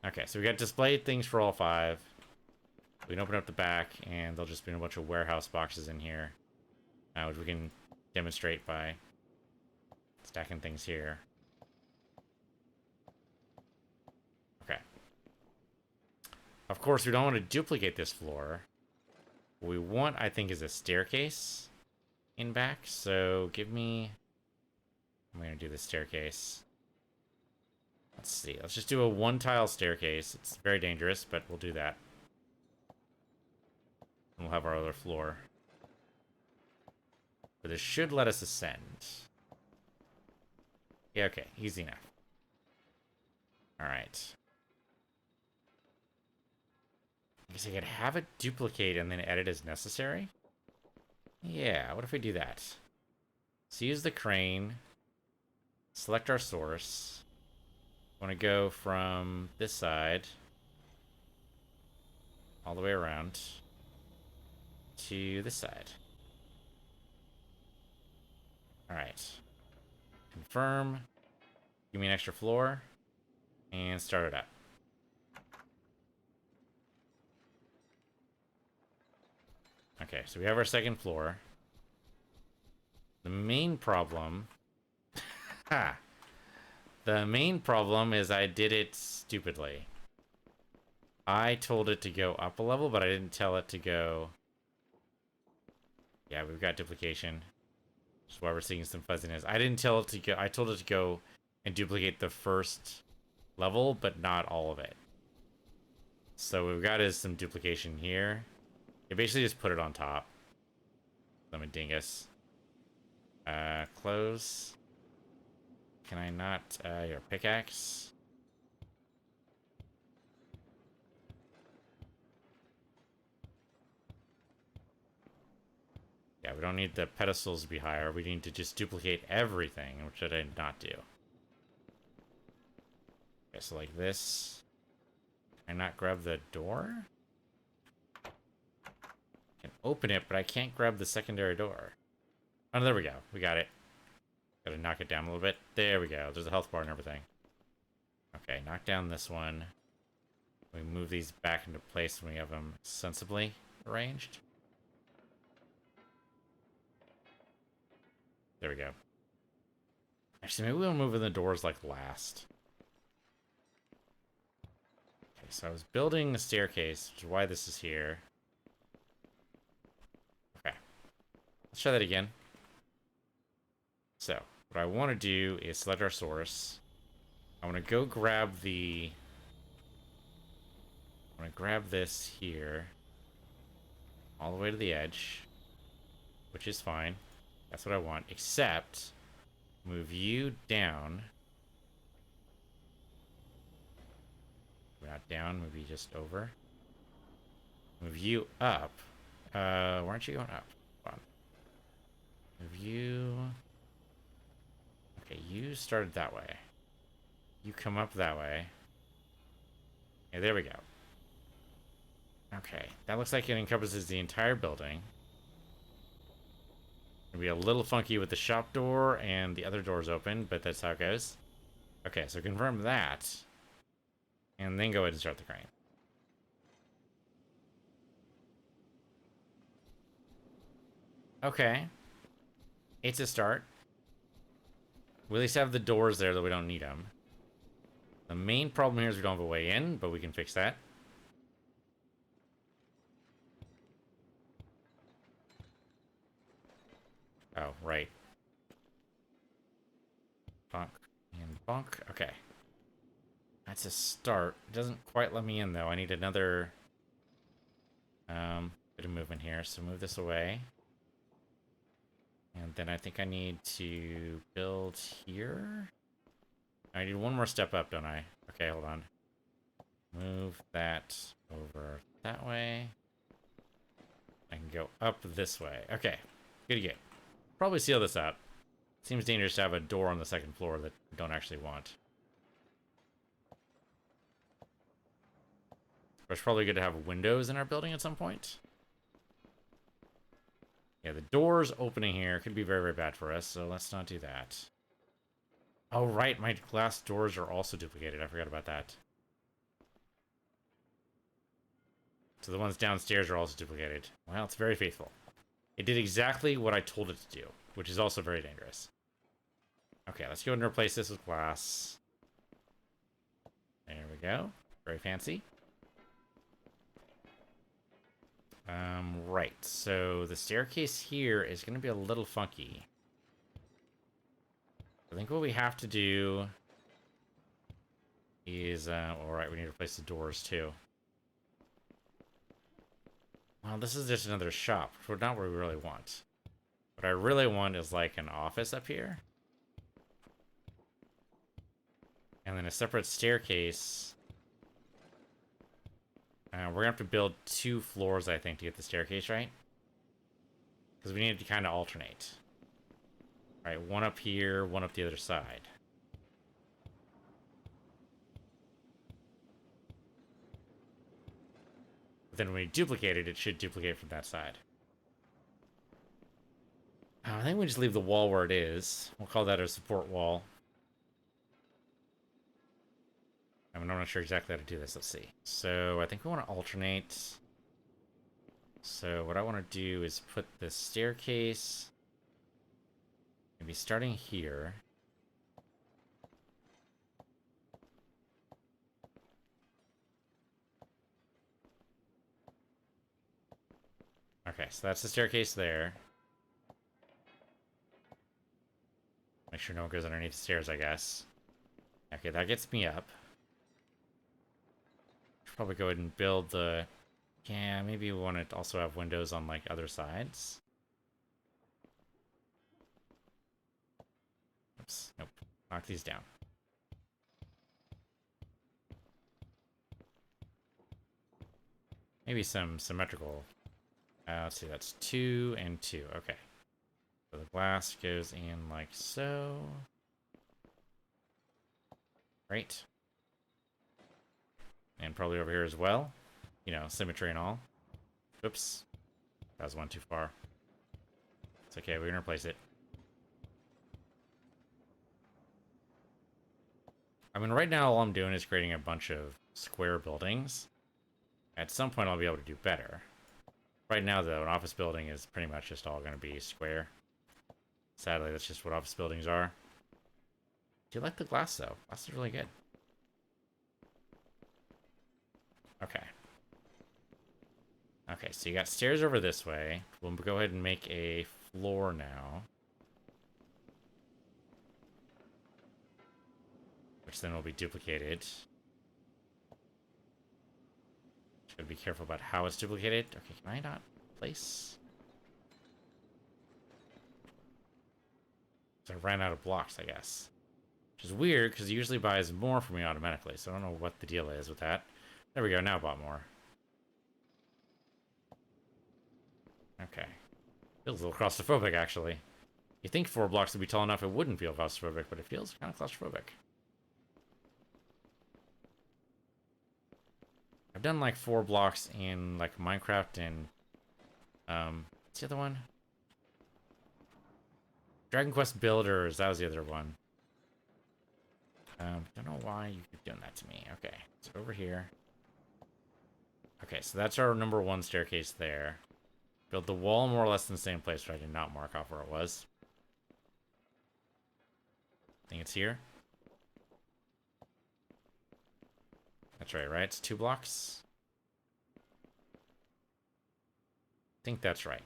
Okay, so we got displayed things for all 5. We can open up the back, and there'll just be a bunch of warehouse boxes in here, which we can demonstrate by stacking things here. Okay. Of course, we don't want to duplicate this floor. What we want, I think, is a staircase in back. So give me... I'm going to do the staircase. Let's see. Let's just do a 1-tile staircase. It's very dangerous, but we'll do that. And we'll have our other floor. But this should let us ascend. Yeah, okay. Easy enough. Alright. I guess I could have it duplicate and then edit as necessary. Yeah, what if we do that? So use the crane. Select our source. Want to go from this side all the way around to this side. Alright. Confirm. Give me an extra floor. And start it up. Okay, so we have our second floor. The main problem... Ha! The main problem is I did it stupidly. I told it to go up a level, but I didn't tell it to go... Yeah, we've got duplication. That's why we're seeing some fuzziness. I didn't tell it to go... I told it to go and duplicate the first level, but not all of it. So what we've got is some duplication here. You basically just put it on top. I'm a dingus. Close. Can I not, your pickaxe? Yeah, we don't need the pedestals to be higher. We need to just duplicate everything, which I did not do. Okay, so like this. Can I not grab the door? I can open it, but I can't grab the secondary door. Oh, there we go. We got it. Gotta knock it down a little bit. There we go. There's a health bar and everything. Okay, knock down this one. We move these back into place when we have them sensibly arranged. There we go. Actually, maybe we'll move in the doors like last. Okay, so I was building a staircase, which is why this is here. Okay. Let's try that again. So, what I want to do is select our source. I want to go grab the... I'm going to grab this here. All the way to the edge. Which is fine. That's what I want. Except, move you down. Not down, move you just over. Move you up. Why aren't you going up? Hold on. Move you... Okay, you started that way. You come up that way. Yeah, there we go. Okay, that looks like it encompasses the entire building. It'll be a little funky with the shop door and the other doors open, but that's how it goes. Okay, so confirm that. And then go ahead and start the crane. Okay. It's a start. We at least have the doors there that we don't need them. The main problem here is we don't have a way in, but we can fix that. Oh, right. Bonk and bonk. Okay. That's a start. It doesn't quite let me in, though. I need another bit of movement here. So move this away. And then I think I need to build here. I need one more step up, don't I? Okay, hold on. Move that over that way. I can go up this way. Okay, good to go. Probably seal this up. Seems dangerous to have a door on the second floor that we don't actually want. But it's probably good to have windows in our building at some point. Yeah, the doors opening here could be very, very bad for us, so let's not do that. Oh, right, my glass doors are also duplicated. I forgot about that. So the ones downstairs are also duplicated. Well, it's very faithful. It did exactly what I told it to do, which is also very dangerous. Okay, let's go and replace this with glass. There we go. Very fancy. Right, so the staircase here is going to be a little funky. I think what we have to do is, alright, we need to replace the doors too. Well, this is just another shop, which is not what we really want. What I really want is like an office up here. And then a separate staircase. We're gonna have to build 2 floors, I think, to get the staircase right. Because we need to kind of alternate. Alright, one up here, one up the other side. But then when we duplicate it, it should duplicate from that side. I think we just leave the wall where it is. We'll call that a support wall. I'm not sure exactly how to do this. Let's see. So I think we want to alternate. So what I want to do is put the staircase maybe starting here. Okay, so that's the staircase there. Make sure no one goes underneath the stairs, I guess. Okay, that gets me up. Should probably go ahead and build the... Yeah, maybe we want to also have windows on, like, other sides. Oops, nope. Knock these down. Maybe some symmetrical... let's see, that's 2 and 2. Okay. So the glass goes in like so. Right. And probably over here as well. You know, symmetry and all. Oops. That was one too far. It's okay, we're gonna replace it. I mean, right now all I'm doing is creating a bunch of square buildings. At some point I'll be able to do better. Right now, though, an office building is pretty much just all going to be square. Sadly, that's just what office buildings are. Do you like the glass, though? Glass is really good. Okay. Okay, so you got stairs over this way. We'll go ahead and make a floor now. Which then will be duplicated. Gotta be careful about how it's duplicated. Okay, can I not place? So I ran out of blocks, I guess. Which is weird, because it usually buys more for me automatically, so I don't know what the deal is with that. There we go, now I bought more. Okay. Feels a little claustrophobic, actually. You'd think 4 blocks would be tall enough it wouldn't feel claustrophobic, but it feels kind of claustrophobic. I've done like 4 blocks in like Minecraft and what's the other one? Dragon Quest Builders, that was the other one. Don't know why you keep doing that to me. Okay, so over here. Okay, so that's our number 1 staircase there. Build the wall more or less in the same place, but I did not mark off where it was. I think it's here. That's right, right? It's 2 blocks. I think that's right.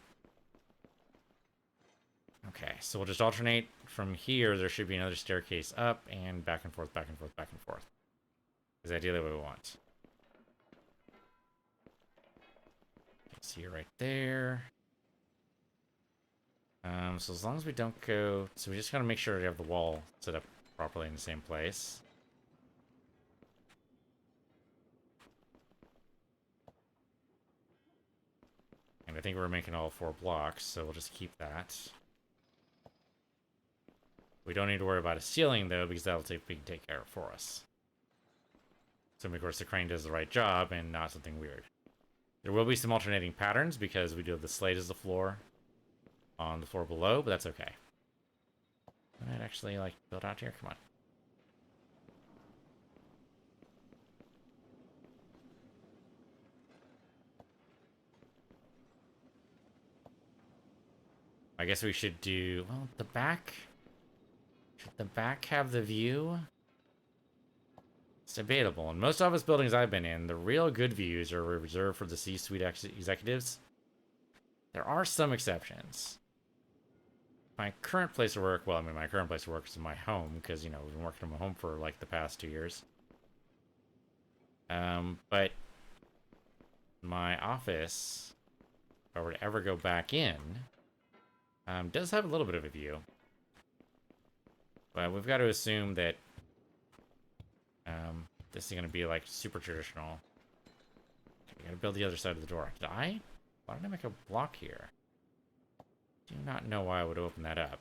Okay, so we'll just alternate from here. There should be another staircase up and back and forth, back and forth, back and forth. Is ideally what we want. See it right there. So as long as we don't go... So we just gotta make sure we have the wall set up properly in the same place. And I think we're making all 4 blocks, so we'll just keep that. We don't need to worry about a ceiling, though, because that'll take care of it for us. So, of course, the crane does the right job and not something weird. There will be some alternating patterns because we do have the slate as the floor on the floor below, but that's okay. I might actually, like, build out here. Come on. I guess we should do... Well, the back... Should the back have the view? It's debatable. In most office buildings I've been in, the real good views are reserved for the C-suite executives. There are some exceptions. My current place of work, well, I mean, my current place of work is my home, because, you know, we've been working from home for, like, the past 2 years. But my office, if I were to ever go back in, does have a little bit of a view. But we've got to assume that this is going to be, like, super traditional. Okay, we got to build the other side of the door. Why did I make a block here? Do not know why I would open that up.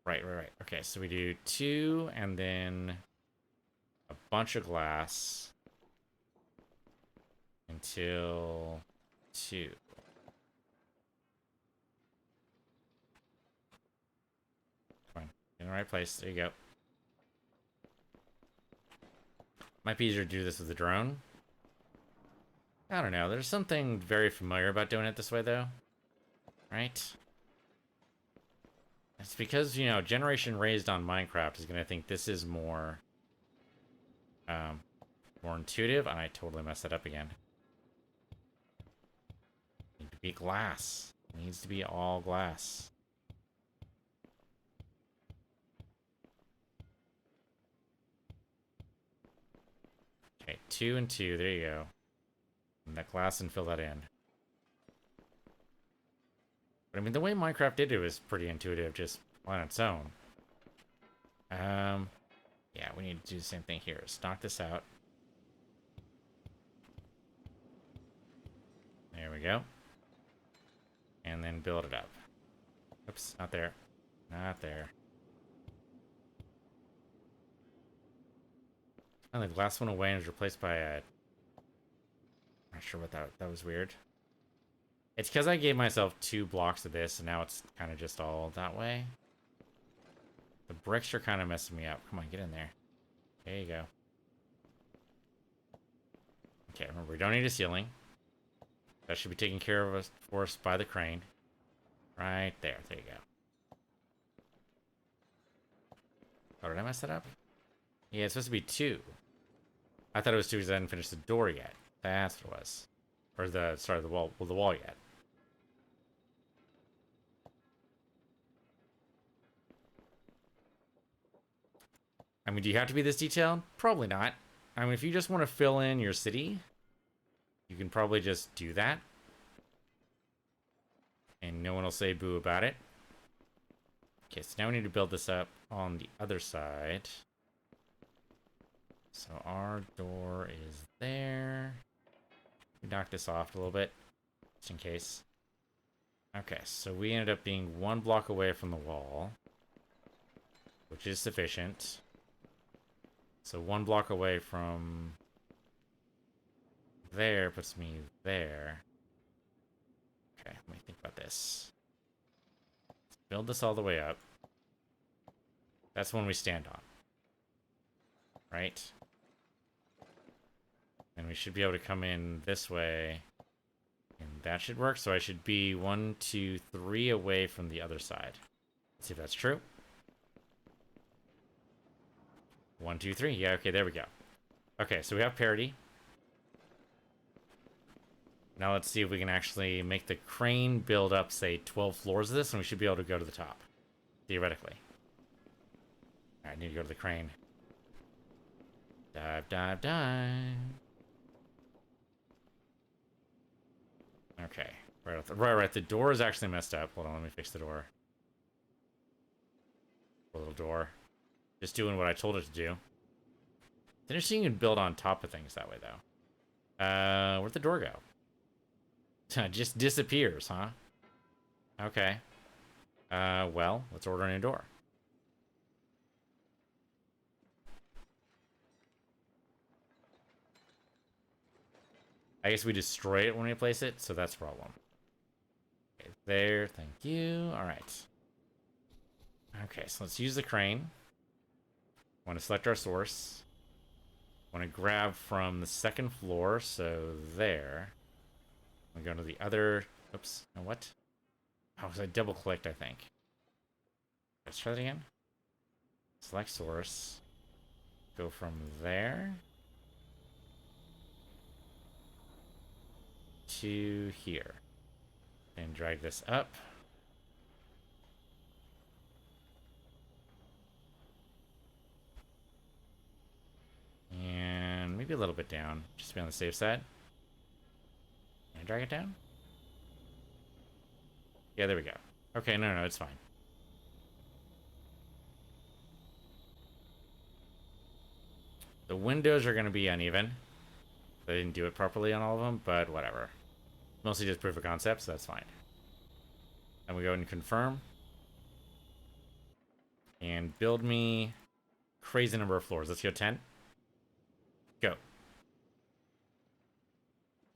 Right. Okay, so we do 2 and then a bunch of glass until 2. Come on, in the right place. There you go. Might be easier to do this with the drone. I don't know. There's something very familiar about doing it this way, though. Right? It's because, you know, generation raised on Minecraft is going to think this is more... more intuitive, and I totally messed that up again. It needs to be glass. It needs to be all glass. Okay, 2 and 2. There you go. And that glass and fill that in. But I mean, the way Minecraft did it was pretty intuitive, just on its own. Yeah, we need to do the same thing here. Let's knock this out. There we go. And then build it up. Oops, not there. Not there. And the glass went away and was replaced by a... Not sure what that was weird. It's because I gave myself 2 blocks of this, and now it's kind of just all that way. The bricks are kind of messing me up. Come on, get in there. There you go. Okay, remember, we don't need a ceiling. That should be taken care of for us by the crane. Right there. There you go. Oh, did I mess that up? Yeah, it's supposed to be 2. I thought it was 2 because I hadn't finished the door yet. That's what it was. Or the wall. Well, the wall yet. I mean, do you have to be this detailed? Probably not. I mean, if you just want to fill in your city, you can probably just do that. And no one will say boo about it. Okay, so now we need to build this up on the other side. So our door is there. We knock this off a little bit, just in case. Okay, so we ended up being 1 block away from the wall, which is sufficient. So 1 block away from there puts me there. Okay, let me think about this. Let's build this all the way up. That's one we stand on. Right? And we should be able to come in this way. And that should work. So I should be 1, 2, 3 away from the other side. Let's see if that's true. 1, 2, 3. Yeah, okay, there we go. Okay, so we have parity. Now let's see if we can actually make the crane build up, say, 12 floors of this, and we should be able to go to the top. Theoretically. Alright, I need to go to the crane. Dive, dive, dive. Okay. Right. The door is actually messed up. Hold on, let me fix the door. The little door. Just doing what I told it to do. It's interesting you can build on top of things that way, though. Where'd the door go? It just disappears, huh? Okay. Well, let's order a new door. I guess we destroy it when we place it, so that's a problem. Okay, there, thank you. Alright. Okay, so let's use the crane. Want to select our source. Want to grab from the 2nd floor, so there. I'm going to the other... Oops. No, what? Oh, I double-clicked, I think. Let's try that again. Select source. Go from there to here. And drag this up. And maybe a little bit down, just to be on the safe side. And drag it down? Yeah, there we go. Okay, no, it's fine. The windows are going to be uneven. They didn't do it properly on all of them, but whatever. Mostly just proof of concept, so that's fine. And we go and confirm. And build me crazy number of floors. Let's go 10. Go.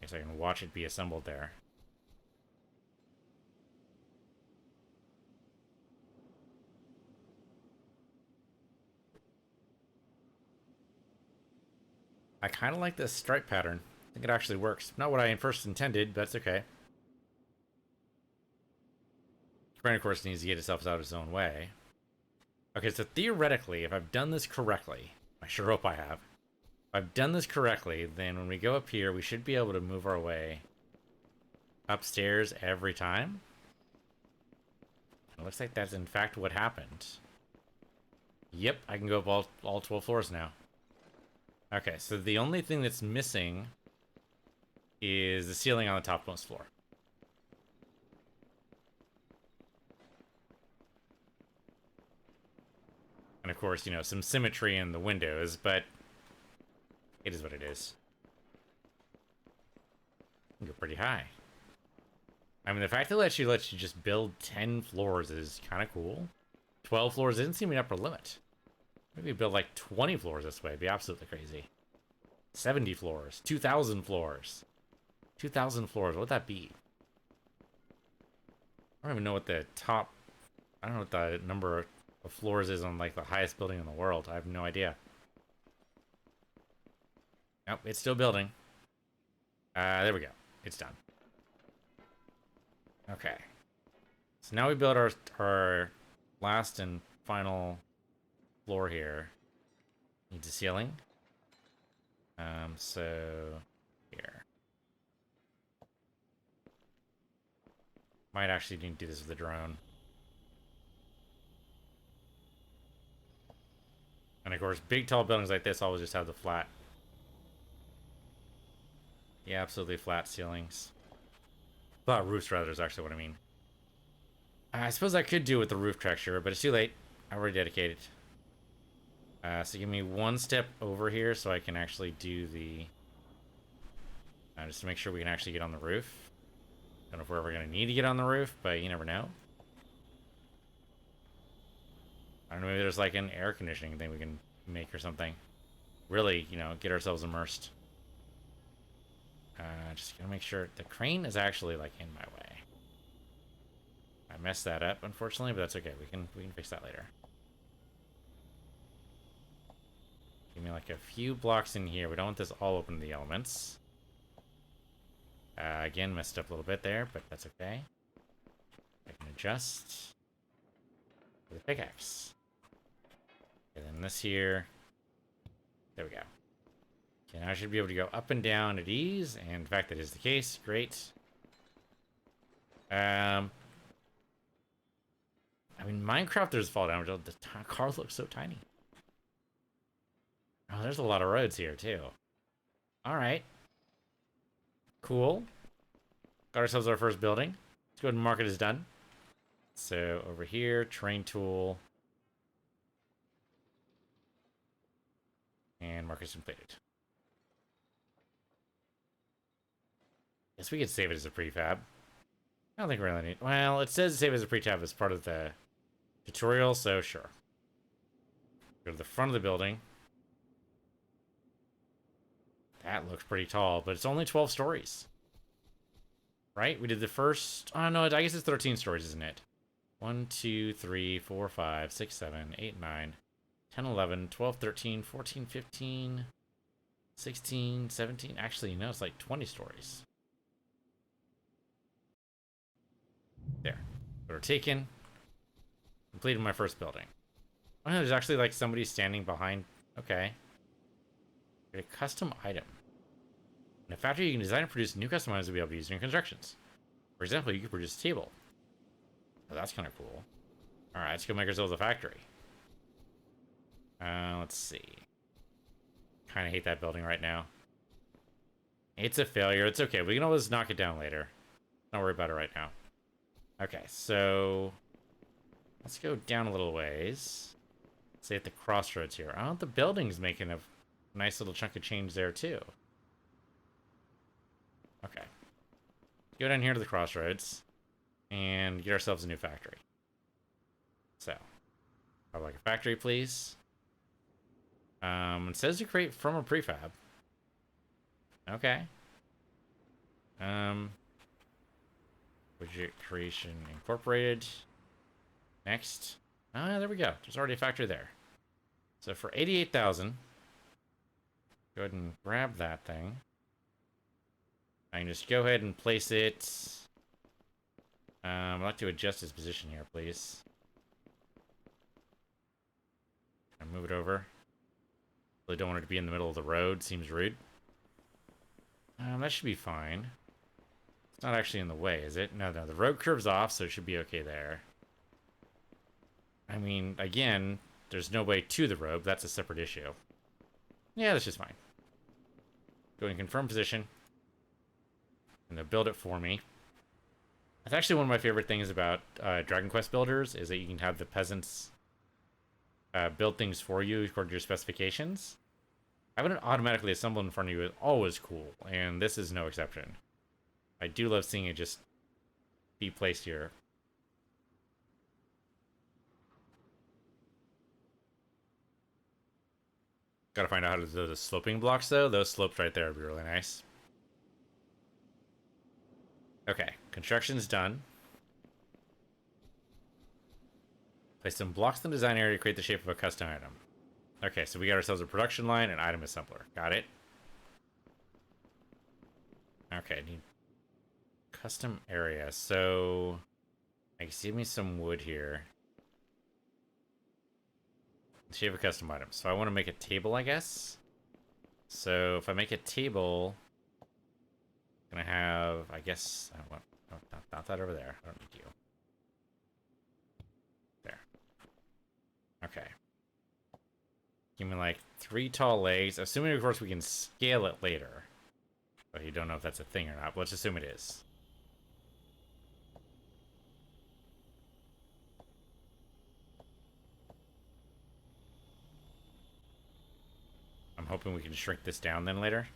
Guess I can watch it be assembled there. I kind of like this stripe pattern. I think it actually works. Not what I first intended, but it's okay. Crane, of course, needs to get itself out of its own way. Okay, so theoretically, if I've done this correctly, I sure hope I have. If I've done this correctly, then when we go up here, we should be able to move our way upstairs every time. It looks like that's in fact what happened. Yep, I can go up all 12 floors now. Okay, so the only thing that's missing is the ceiling on the topmost floor. And of course, you know, some symmetry in the windows, but it is what it is. You go pretty high. I mean, the fact that it actually lets you just build 10 floors is kind of cool. 12 floors didn't seem an upper limit. Maybe build like 20 floors this way. It'd be absolutely crazy. 70 floors. 2,000 floors. 2,000 floors. What would that be? I don't even know what the top... I don't know what the number the floors is on like the highest building in the world. I have no idea. Nope, it's still building. There we go. It's done. Okay. So now we build our last and final floor here. Needs a ceiling. So here. Might actually need to do this with the drone. And of course, big tall buildings like this always just have the flat. Yeah, absolutely flat ceilings. Flat roofs, rather, is actually what I mean. I suppose I could do with the roof texture, but it's too late. I already dedicated. So give me one step over here so I can actually do the... just to make sure we can actually get on the roof. Don't know if we're ever going to need to get on the roof, but you never know. I don't know, maybe there's like an air conditioning thing we can make or something. Really, you know, get ourselves immersed. Just gonna make sure the crane is actually like in my way. I messed that up, unfortunately, but that's okay. We can fix that later. Give me like a few blocks in here. We don't want this all open to the elements. Again, messed up a little bit there, but that's okay. I can adjust with a pickaxe. And then this here. There we go. Okay, now I should be able to go up and down at ease, and in fact that is the case. Great. I mean, Minecrafters fall down. The car looks so tiny. Oh, there's a lot of roads here, too. Alright. Cool. Got ourselves our first building. Let's go ahead and mark it as done. So, over here, terrain tool. And mark it as completed. Guess we could save it as a prefab. I don't think we really need... Well, it says save as a prefab as part of the tutorial, so sure. Go to the front of the building. That looks pretty tall, but it's only 12 stories. Right? We did the first... Oh, no, I guess it's 13 stories, isn't it? 1, 2, 3, 4, 5, 6, 7, 8, 9, 10, 11, 12, 13, 14, 15, 16, 17... Actually, no, it's like 20 stories. There. We're taken. Completed my first building. Oh, no, there's actually like somebody standing behind... Okay. Get a custom item. In a factory, you can design and produce new custom items to be able to use in your constructions. For example, you can produce a table. Oh, that's kind of cool. Alright, let's go make ourselves a factory. Let's see. Kind of hate that building right now. It's a failure. It's okay. We can always knock it down later. Don't worry about it right now. Okay, so... Let's go down a little ways. Say at the crossroads here. Oh, the building's making a nice little chunk of change there, too. Okay. Go down here to the crossroads and get ourselves a new factory. So, I'd like a factory, please. It says you create from a prefab. Okay. Widget creation incorporated. Next. Ah, there we go. There's already a factory there. So for 88,000, go ahead and grab that thing. I can just go ahead and place it. I'd like to adjust his position here, please. Can I move it over? Really don't want it to be in the middle of the road. Seems rude. That should be fine. It's not actually in the way, is it? No, the road curves off, so it should be okay there. I mean, again, there's no way to the road. That's a separate issue. Yeah, that's just fine. Go and confirm position. And they'll build it for me. That's actually one of my favorite things about Dragon Quest builders, is that you can have the peasants build things for you according to your specifications. Having it automatically assembled in front of you is always cool, and this is no exception. I do love seeing it just be placed here. Gotta find out how to do the sloping blocks, though. Those slopes right there would be really nice. Okay, construction's done. Place some blocks in the design area to create the shape of a custom item. Okay, so we got ourselves a production line and item assembler. Got it. Okay, need custom area. So I can see me some wood here. Shape of custom item. So I want to make a table, I guess. So if I make a table, I'm gonna have, I guess, I don't want, no, not that over there. I don't need you. There. Okay. Give me like 3 tall legs. Assuming, of course, we can scale it later. But you don't know if that's a thing or not. But let's assume it is. I'm hoping we can shrink this down then later.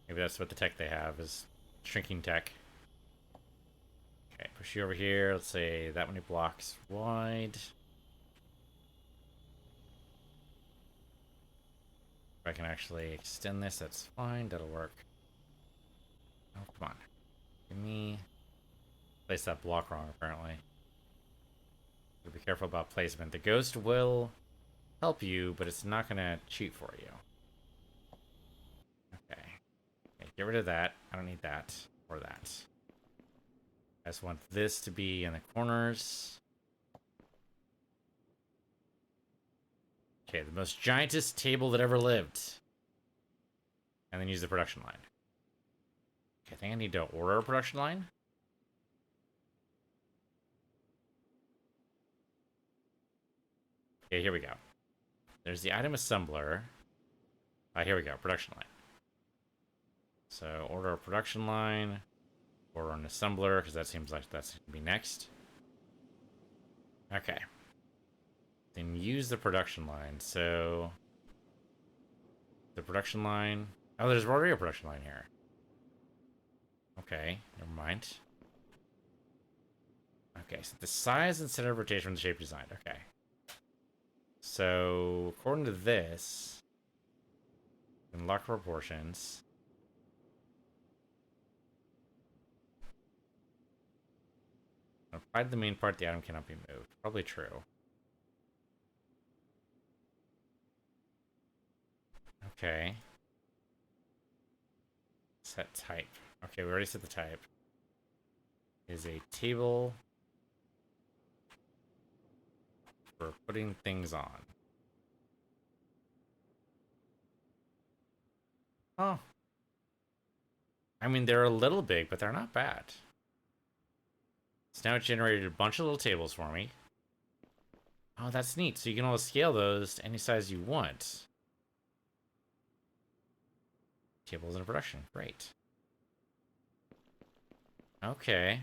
Maybe that's what the tech they have, is shrinking tech. Okay, push you over here. Let's say that many blocks wide. If I can actually extend this, that's fine. That'll work. Oh, come on. Give me... Place that block wrong, apparently. So be careful about placement. The ghost will help you, but it's not going to cheat for you. Okay. Get rid of that. I don't need that or that. I just want this to be in the corners. Okay, the most giantest table that ever lived. And then use the production line. Okay, I think I need to order a production line. Okay, here we go. There's the item assembler. Here we go, production line. So order a production line, order an assembler, because that seems like that's going to be next. Okay. Then use the production line. So the production line. Oh, there's already a production line here. Okay, never mind. Okay, so the size and center of rotation from the shape designed. Okay. So according to this, unlock proportions. Apply to the main part, the item cannot be moved. Probably true. Okay. Set type. Okay, we already set the type. Is a table for putting things on. Oh. I mean, they're a little big, but they're not bad. So now it generated a bunch of little tables for me. Oh, that's neat. So you can always scale those to any size you want. Tables in production. Great. Okay.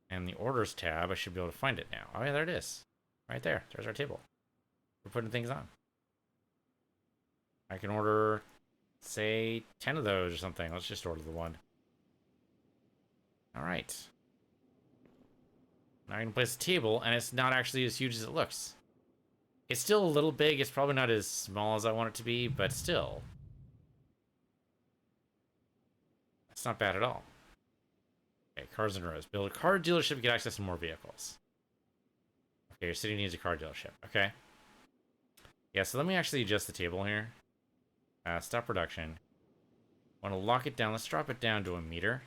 And the orders tab, I should be able to find it now. Oh yeah, there it is. Right there. There's our table. We're putting things on. I can order, say, 10 of those or something. Let's just order the one. Alright. Now I can place a table, and it's not actually as huge as it looks. It's still a little big. It's probably not as small as I want it to be, but still. That's not bad at all. Okay, cars in rows. Build a car dealership to get access to more vehicles. Okay, your city needs a car dealership. Okay. Yeah, so let me actually adjust the table here. Stop production. Want to lock it down. Let's drop it down to 1 meter.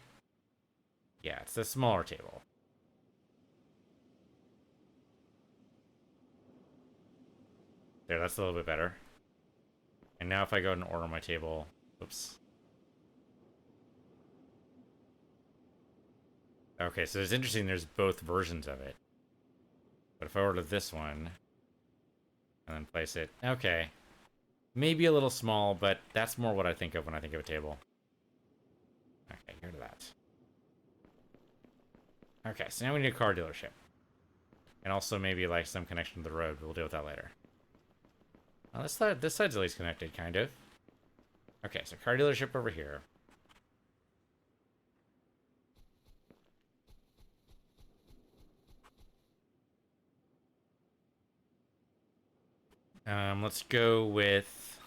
Yeah, it's the smaller table. There, that's a little bit better. And now if I go and order my table... Oops. Okay, so it's interesting there's both versions of it. But if I order this one... and then place it... Okay. Maybe a little small, but that's more what I think of when I think of a table. Okay, get rid of that. Okay, so now we need a car dealership. And also maybe like some connection to the road, but we'll deal with that later. Well, this side's at least connected, kind of. Okay, so car dealership over here. Let's go with...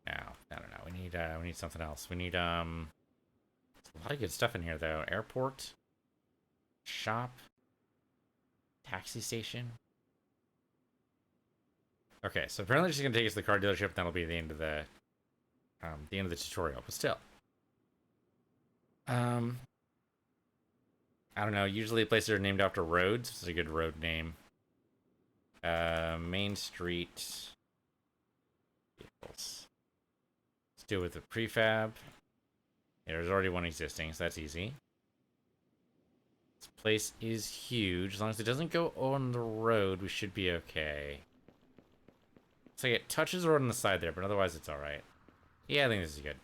No, I don't know. We need something else. We need, there's a lot of good stuff in here, though. Airport. Shop. Taxi station. Okay, so apparently she's gonna take us to the car dealership. That'll be the end of the tutorial. But still, I don't know. Usually places are named after roads. This is a good road name. Main Street. Vehicles. Let's do it with the prefab. Yeah, there's already one existing, so that's easy. This place is huge. As long as it doesn't go on the road, we should be okay. It's like it touches the road on the side there, but otherwise it's alright. Yeah, I think this is good.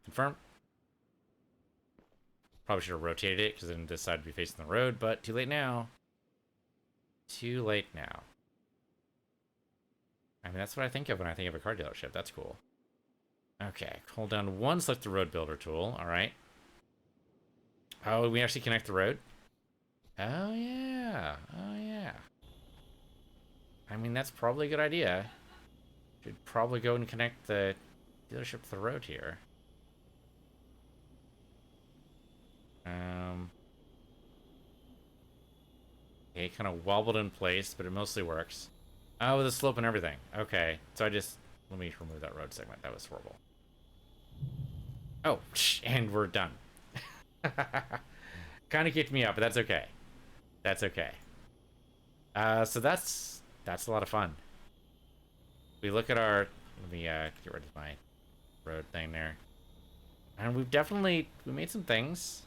Confirm. Probably should have rotated it, because then this side would be facing the road, but too late now. Too late now. I mean, that's what I think of when I think of a car dealership. That's cool. Okay, hold down one, select the road builder tool. Alright. Oh, we actually connect the road? Oh, yeah. Oh, yeah. I mean, that's probably a good idea. Should probably go and connect the dealership to the road here. Okay, kind of wobbled in place, but it mostly works. Oh, with the slope and everything. Okay, so let me remove that road segment. That was horrible. Oh, and we're done. Kind of kicked me out, but that's okay. That's okay. So that's a lot of fun. We look at our... Let me get rid of my road thing there. And we made some things.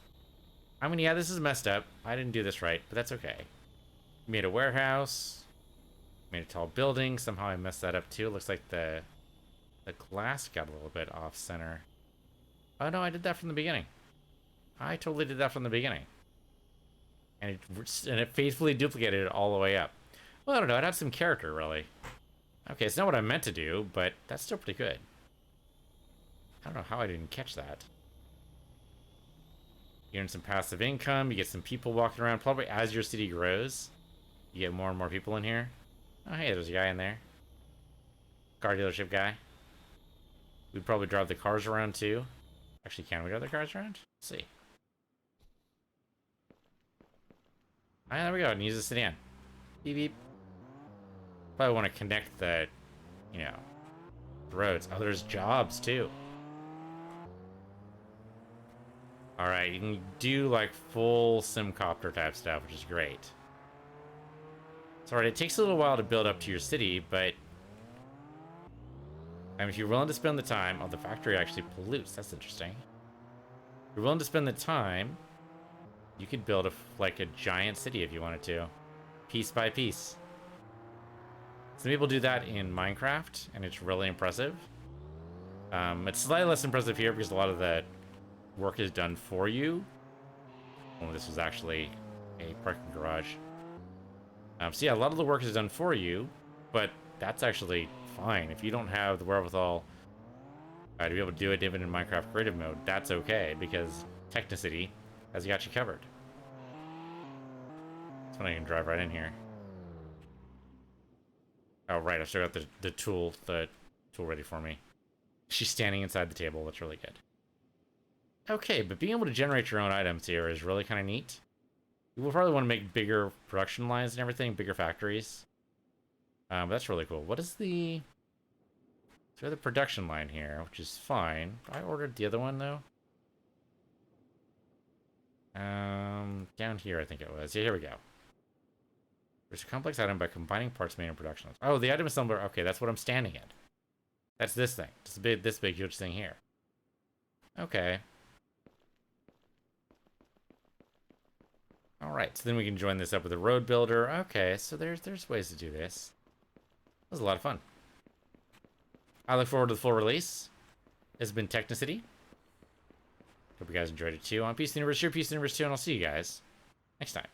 I mean, yeah, this is messed up. I didn't do this right, but that's okay. We made a warehouse. Made a tall building. Somehow I messed that up too. It looks like the glass got a little bit off center. Oh no, I did that from the beginning. I totally did that from the beginning. And it faithfully duplicated it all the way up. Well, I don't know. It had some character, really. Okay, it's not what I meant to do, but that's still pretty good. I don't know how I didn't catch that. You earn some passive income. You get some people walking around. Probably as your city grows, you get more and more people in here. Oh, hey, there's a guy in there. Car dealership guy. We'd probably drive the cars around, too. Actually, can we drive the cars around? Let's see. Alright, there we go. And use the sedan. Beep, beep. Probably want to connect the, the roads. Oh, there's jobs, too. Alright, you can do, like, full simcopter type stuff, which is great. It's alright, it takes a little while to build up to your city, but... I mean, if you're willing to spend the time... Oh, the factory actually pollutes. That's interesting. If you're willing to spend the time, you could build, like, a giant city if you wanted to. Piece by piece. Some people do that in Minecraft, and it's really impressive. It's slightly less impressive here because a lot of the work is done for you. Oh, this was actually a parking garage. So yeah, a lot of the work is done for you, but that's actually fine. If you don't have the wherewithal to be able to do it even in Minecraft creative mode, that's okay, because Technicity has got you covered. That's when I can drive right in here. Oh, right, I've still got the tool ready for me. She's standing inside the table. That's really good. Okay, but being able to generate your own items here is really kind of neat. You will probably want to make bigger production lines and everything, bigger factories. But that's really cool. What is the... So we have the production line here, which is fine. I ordered the other one, though. Down here, I think it was. Yeah, here we go. There's a complex item by combining parts made in production lines. Oh, the item assembler. Okay, that's what I'm standing in. That's this thing. This big, huge thing here. Okay. Alright, so then we can join this up with a road builder. Okay, so there's ways to do this. That was a lot of fun. I look forward to the full release. This has been Technicity. Hope you guys enjoyed it too. On Peace to the Universe, your Peace to the Universe too, and I'll see you guys next time.